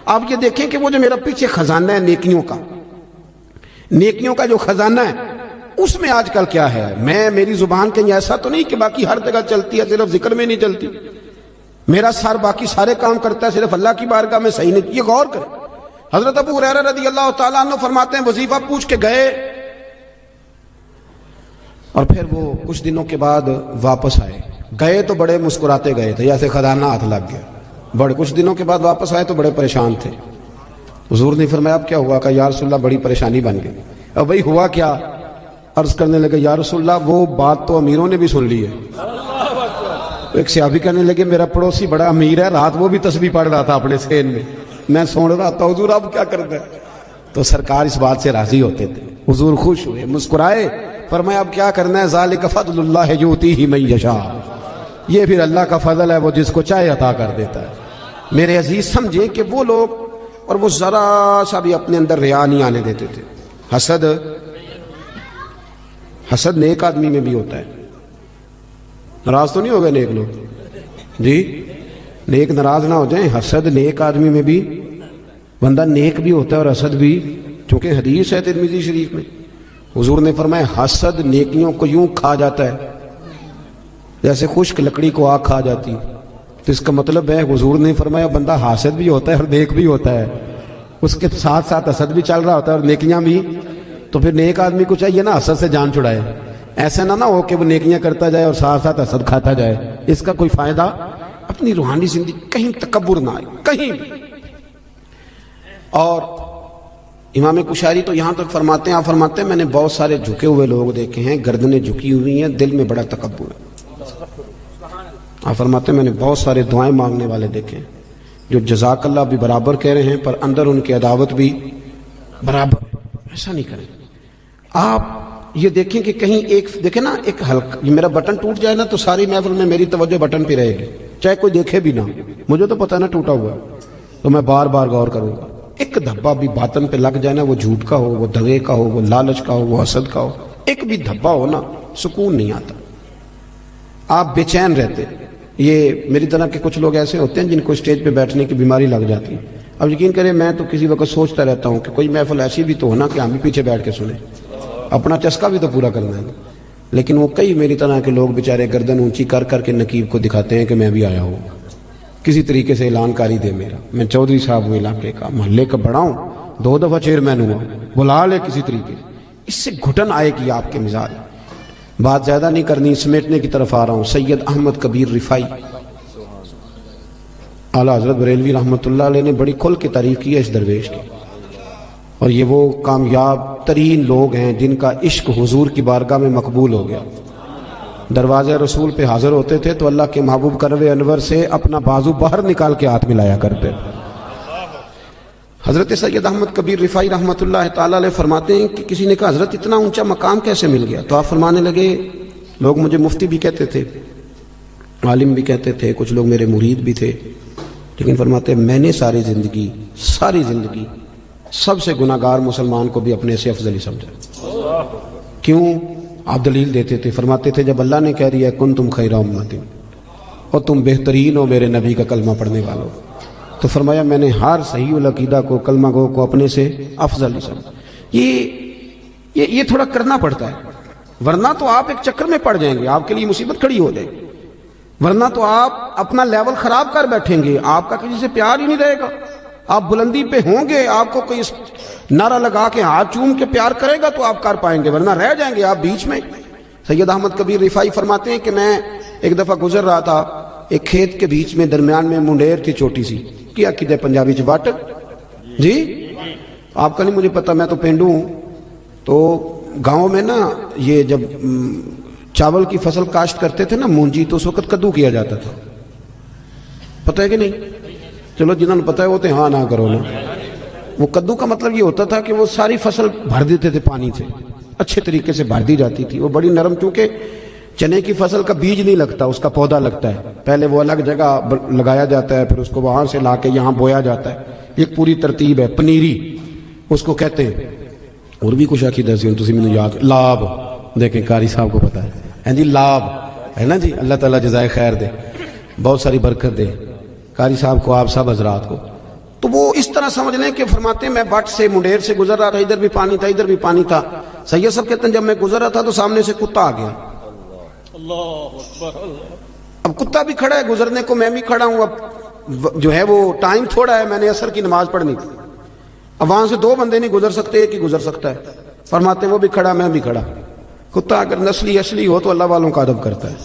آپ یہ دیکھیں کہ وہ جو میرا پیچھے خزانہ ہے نیکیوں کا جو خزانہ ہے, اس میں آج کل کیا ہے؟ میری زبان کہیں ایسا تو نہیں کہ باقی ہر جگہ چلتی ہے, صرف ذکر میں نہیں چلتی. میرا سر باقی سارے کام کرتا ہے, صرف اللہ کی بارگاہ میں صحیح نہیں. یہ غور کریں. حضرت ابو ہریرہ رضی اللہ تعالیٰ عنہ فرماتے ہیں وظیفہ پوچھ کے گئے, اور پھر وہ کچھ دنوں کے بعد واپس آئے. گئے تو بڑے مسکراتے گئے تھے, جیسے خزانہ ہاتھ لگ گیا. بڑے کچھ دنوں کے بعد واپس آئے تو بڑے پریشان تھے. حضور نے فرمایا اب کیا ہوا؟ کہ یا رسول اللہ بڑی پریشانی بن گئی. اب بھائی ہوا کیا؟ عرض کرنے لگے یا رسول اللہ وہ بات تو امیروں نے بھی سن لی ہے. ایک صحابی کہنے لگے میرا پڑوسی بڑا امیر ہے, رات وہ بھی تسبیح پڑھ رہا تھا اپنے سین میں, میں سن رہا تھا. حضور اب کیا کرتا ہے؟ تو سرکار اس بات سے راضی ہوتے تھے. حضور خوش ہوئے, مسکرائے, فرمایا اب کیا کرنا ہے؟ ذالک فضل اللہ یؤتیہ من یشاء. یہ پھر اللہ کا فضل ہے, وہ جس کو چاہے عطا کر دیتا ہے. میرے عزیز سمجھیں کہ وہ لوگ, اور وہ ذرا سا بھی اپنے اندر ریا نہیں آنے دیتے تھے. حسد نیک آدمی میں بھی ہوتا ہے. ناراض تو نہیں ہو گئے نیک لوگ جی؟ نیک ناراض نہ ہو جائیں. حسد نیک آدمی میں بھی, بندہ نیک بھی ہوتا ہے اور حسد بھی, چونکہ حدیث ہے ترمذی شریف میں. حضور نے فرمایا حسد نیکیوں کو یوں کھا جاتا ہے جیسے خشک لکڑی کو آگ کھا جاتی. تو اس کا مطلب ہے حضور نے فرمایا بندہ حاسد بھی ہوتا ہے اور نیک بھی ہوتا ہے, اس کے ساتھ ساتھ حسد بھی چل رہا ہوتا ہے اور نیکیاں بھی. تو پھر نیک آدمی کو چاہیے نا حسد سے جان چھڑائے. ایسا نہ ہو کہ وہ نیکیاں کرتا جائے اور ساتھ ساتھ حسد کھاتا جائے. اس کا کوئی فائدہ. اپنی روحانی زندگی کہیں تکبر نہ آئے کہیں بھی. اور امام کشاری تو یہاں تک فرماتے ہیں, آپ فرماتے ہیں میں نے بہت سارے جھکے ہوئے لوگ دیکھے ہیں, گردنیں جھکی ہوئی ہیں, دل میں بڑا تکبر ہے. آپ فرماتے ہیں میں نے بہت سارے دعائیں مانگنے والے دیکھے ہیں جو جزاک اللہ بھی برابر کہہ رہے ہیں پر اندر ان کی عداوت بھی برابر. ایسا نہیں کریں. آپ یہ دیکھیں کہ کہیں ایک دیکھیں نا, ایک ہلکا یہ میرا بٹن ٹوٹ جائے نا تو ساری محفل میں میری توجہ بٹن پہ رہے گی, چاہے کوئی دیکھے بھی نہ. مجھے تو پتہ ہے نا ٹوٹا ہوا ہے, تو میں بار بار غور کروں گا. ایک دھبا بھی باطن پہ لگ جائے نا, وہ جھوٹ کا ہو, وہ دغے کا ہو, وہ لالچ کا ہو, وہ حسد کا ہو, ایک بھی دھبا ہو نا, سکون نہیں آتا, آپ بے چین رہتے. یہ میری طرح کے کچھ لوگ ایسے ہوتے ہیں جن کو اسٹیج پہ بیٹھنے کی بیماری لگ جاتی ہے. اب یقین کریں میں تو کسی وقت سوچتا رہتا ہوں کہ کوئی محفل ایسی بھی تو ہونا کہ ہم بھی پیچھے بیٹھ کے سنیں, اپنا چسکا بھی تو پورا کرنا ہے. لیکن وہ کئی میری طرح کے لوگ بیچارے گردن اونچی کر کر کے نقیب کو دکھاتے ہیں کہ میں بھی آیا ہوں, کسی طریقے سے اعلان کاری دے میرا, میں چودھری صاحب ہوں علاقے کا, محلے کا بڑا ہوں, 2 دفعہ چیئرمین ہوا, بلا لے کسی طریقے. اس سے گھٹن آئے گی آپ کے مزاج. بات زیادہ نہیں کرنی, سمیٹنے کی طرف آ رہا ہوں. سید احمد کبیر رفاعی اعلیٰ حضرت بریلوی رحمۃ اللہ علیہ نے بڑی کھل کے تعریف کی ہے اس درویش کی, اور یہ وہ کامیاب ترین لوگ ہیں جن کا عشق حضور کی بارگاہ میں مقبول ہو گیا. دروازے رسول پہ حاضر ہوتے تھے تو اللہ کے محبوب کروے انور سے اپنا بازو باہر نکال کے ہاتھ ملایا کرتے. حضرت سید احمد کبیر رفاعی رحمۃ اللہ تعالی علیہ فرماتے ہیں کہ کسی نے کہا حضرت اتنا اونچا مقام کیسے مل گیا؟ تو آپ فرمانے لگے لوگ مجھے مفتی بھی کہتے تھے, عالم بھی کہتے تھے, کچھ لوگ میرے مرید بھی تھے, لیکن فرماتے ہیں میں نے ساری زندگی سب سے گناہگار مسلمان کو بھی اپنے سے افضل ہی سمجھا. کیوں؟ آپ دلیل دیتے تھے, فرماتے تھے جب اللہ نے کہہ دیا کن تم خیر امت اور تم بہترین ہو میرے نبی کا کلمہ پڑھنے والوں, تو فرمایا میں نے ہر صحیح العقیدہ کو, کلمہ گو کو اپنے سے افضل ہی سمجھا. یہ تھوڑا کرنا پڑتا ہے, ورنہ تو آپ ایک چکر میں پڑ جائیں گے, آپ کے لیے مصیبت کھڑی ہو جائے گی. ورنہ تو آپ اپنا لیول خراب کر بیٹھیں گے, آپ کا کسی سے پیار ہی نہیں رہے گا. آپ بلندی پہ ہوں گے, آپ کو کوئی نعرہ لگا کے ہاتھ چوم کے پیار کرے گا تو آپ کر پائیں گے, ورنہ رہ جائیں گے آپ بیچ میں. سید احمد کبیر رفاعی فرماتے ہیں کہ میں ایک دفعہ گزر رہا تھا, ایک کھیت کے بیچ میں درمیان میں منڈیر تھی چھوٹی سی, کیا کہتے پنجابی چ وٹ جی, آپ کا نہیں مجھے پتا, میں تو پینڈو ہوں. تو گاؤں میں نا یہ جب چاول کی فصل کاشت کرتے تھے نا مونجی, تو اس وقت کدو کیا جاتا تھا, پتہ ہے کہ نہیں؟ چلو جنہوں نے پتہ ہے وہ تو ہاں نہ کرو نا. وہ کدو کا مطلب یہ ہوتا تھا کہ وہ ساری فصل بھر دیتے تھے پانی سے, اچھے طریقے سے بھر دی جاتی تھی. وہ بڑی نرم, چونکہ چنے کی فصل کا بیج نہیں لگتا, اس کا پودا لگتا ہے. پہلے وہ الگ جگہ لگایا جاتا ہے, پھر اس کو وہاں سے لا کے یہاں بویا جاتا ہے. ایک پوری ترتیب ہے. پنیری اس کو کہتے ہیں. اور بھی کچھ عقیدہ سی تسی مجھے یاد, لاب دیکھیں قاری صاحب کو پتا ہے جی, لاب ہے نا جی. اللہ تعالیٰ جزائے خیر دے, بہت ساری برکت دے قاری صاحب کو, آپ سب حضرات کو. تو وہ اس طرح سمجھ لیں کہ فرماتے ہیں میں بٹ سے منڈیر سے گزر رہا تھا, ادھر بھی پانی تھا ادھر بھی پانی تھا. سید صاحب کہتے ہیں جب میں گزر رہا تھا تو سامنے سے کتا آ گیا. اب کتا بھی کھڑا ہے گزرنے کو, میں بھی کھڑا ہوں. اب جو ہے وہ ٹائم تھوڑا ہے, میں نے عصر کی نماز پڑھنی تھی. اب وہاں سے 2 بندے نہیں گزر سکتے, ایک ہی گزر سکتا ہے. فرماتے ہیں وہ بھی کھڑا میں بھی کھڑا. کتا اگر نسلی اصلی ہو تو اللہ والوں کا ادب کرتا ہے,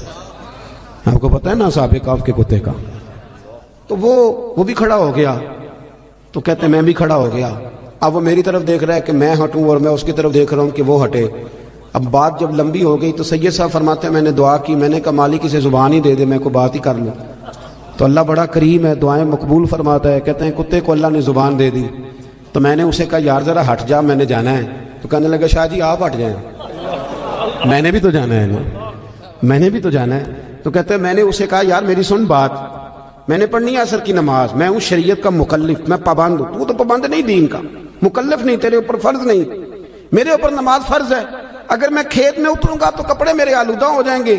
آپ کو پتا ہے نا صاحب کاف کے کتے کا. تو وہ بھی کھڑا ہو گیا. تو کہتے ہیں میں بھی کھڑا ہو گیا. اب وہ میری طرف دیکھ رہا ہے کہ میں ہٹوں, اور میں اس کی طرف دیکھ رہا ہوں کہ وہ ہٹے. اب بات جب لمبی ہو گئی تو سید صاحب فرماتے ہیں میں نے دعا کی, میں نے کہا مالک اسے زبان ہی دے دے, میں کو بات ہی کر لوں. تو اللہ بڑا کریم ہے, دعائیں مقبول فرماتا ہے. کہتے ہیں کتے کو اللہ نے زبان دے دی. تو میں نے اسے کہا یار ذرا ہٹ جا, میں نے جانا ہے. تو کہنے لگا شاہ جی آپ ہٹ جائیں, میں نے بھی تو جانا ہے نا, میں نے بھی تو جانا ہے. تو کہتے ہیں میں نے اسے کہا یار میری سن بات, میں نے پڑھنی ہے عصر کی نماز, میں ہوں شریعت کا مکلف, میں پابند ہوں. تو پابند نہیں دین کا, مکلف نہیں, تیرے اوپر فرض نہیں, میرے اوپر نماز فرض ہے. اگر میں کھیت میں اتروں گا تو کپڑے میرے آلودہ ہو جائیں گے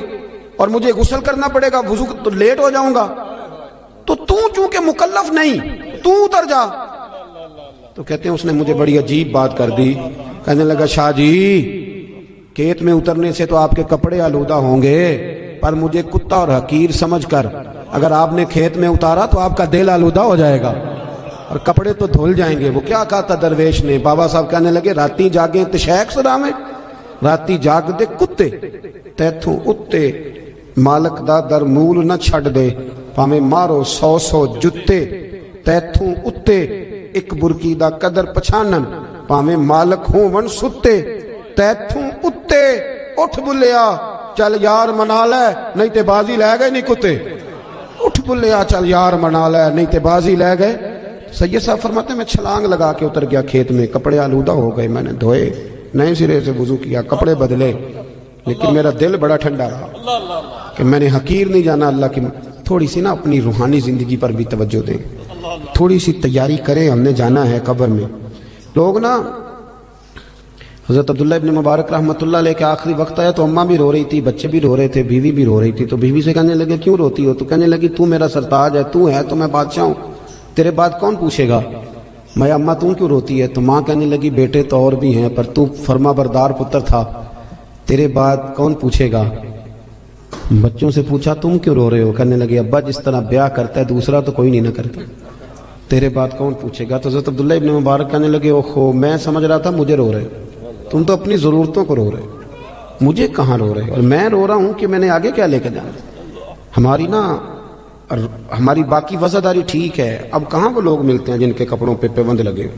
اور مجھے غسل کرنا پڑے گا, وضو تو لیٹ ہو جاؤں گا. تو چونکہ مکلف نہیں, تو اتر جا. تو کہتے ہیں اس نے مجھے بڑی عجیب بات کر دی. کہنے لگا شاہ جی کھیت میں اترنے سے تو آپ کے کپڑے آلودہ ہوں گے, پر مجھے کتا اور حقیر سمجھ کر اگر آپ نے کھیت میں اتارا تو آپ کا دل آلودہ ہو جائے گا. اور کپڑے تو دھل جائیں گے. وہ کیا کہا تھا درویش نے؟ بابا صاحب کہنے لگے راتی جاگیں تشیک سرامے، راتی جاگ دے کتے تیتھوں اتے مالک دا در مول نہ چھڑ دے، پاویں مارو 100 جتے تیتھوں اتے، ایک برکی دا قدر پچھانن پاویں مالک ہوں ون ستے تیتھوں اتے. اٹھ بلیا چل یار منا لے نہیں تے بازی لے گئے نہیں کتے. اٹھ بلیا چل یار منا لے نہیں تے بازی لے گئے. سید صاحب فرماتے ہیں میں چھلانگ لگا کے اتر گیا کھیت میں، کپڑے آلودہ ہو گئے، میں نے دھوئے، نئے سرے سے وضو کیا، کپڑے بدلے، لیکن میرا دل بڑا ٹھنڈا رہا کہ میں نے حقیر نہیں جانا اللہ کی. تھوڑی سی نا اپنی روحانی زندگی پر بھی توجہ دیں، تھوڑی سی تیاری کریں، ہم نے جانا ہے قبر میں. لوگ نا حضرت عبداللہ ابن مبارک رحمۃ اللہ علیہ کے آخری وقت آیا تو اماں بھی رو رہی تھی، بچے بھی رو رہے تھے، بیوی بھی رو رہی تھی. تو بیوی سے کہنے لگے کیوں روتی ہو؟ تو کہنے لگی تو میرا سرتاج ہے، تو ہے تو میں بادشاہ ہوں، تیرے بعد کون پوچھے گا؟ میں اماں تم کیوں روتی ہے؟ تو ماں کہنے لگی بیٹے تو اور بھی ہیں پر تو فرما بردار پتر تھا، تیرے بعد کون پوچھے گا؟ بچوں سے پوچھا تم کیوں رو رہے ہو؟ کہنے لگے ابا جس طرح بیاہ کرتا ہے دوسرا تو کوئی نہیں نہ کرتا، تیرے بعد کون پوچھے گا؟ تو حضرت عبداللہ ابن مبارک کہنے لگے اوہو میں سمجھ رہا تھا مجھے رو رہے، تم تو اپنی ضرورتوں کو رو رہے، مجھے کہاں رو رہے؟ اور میں رو رہا ہوں کہ میں نے آگے کیا لے کے جانا. ہماری باقی وفاداری ٹھیک ہے، اب کہاں وہ لوگ ملتے ہیں جن کے کپڑوں پہ پابند لگے.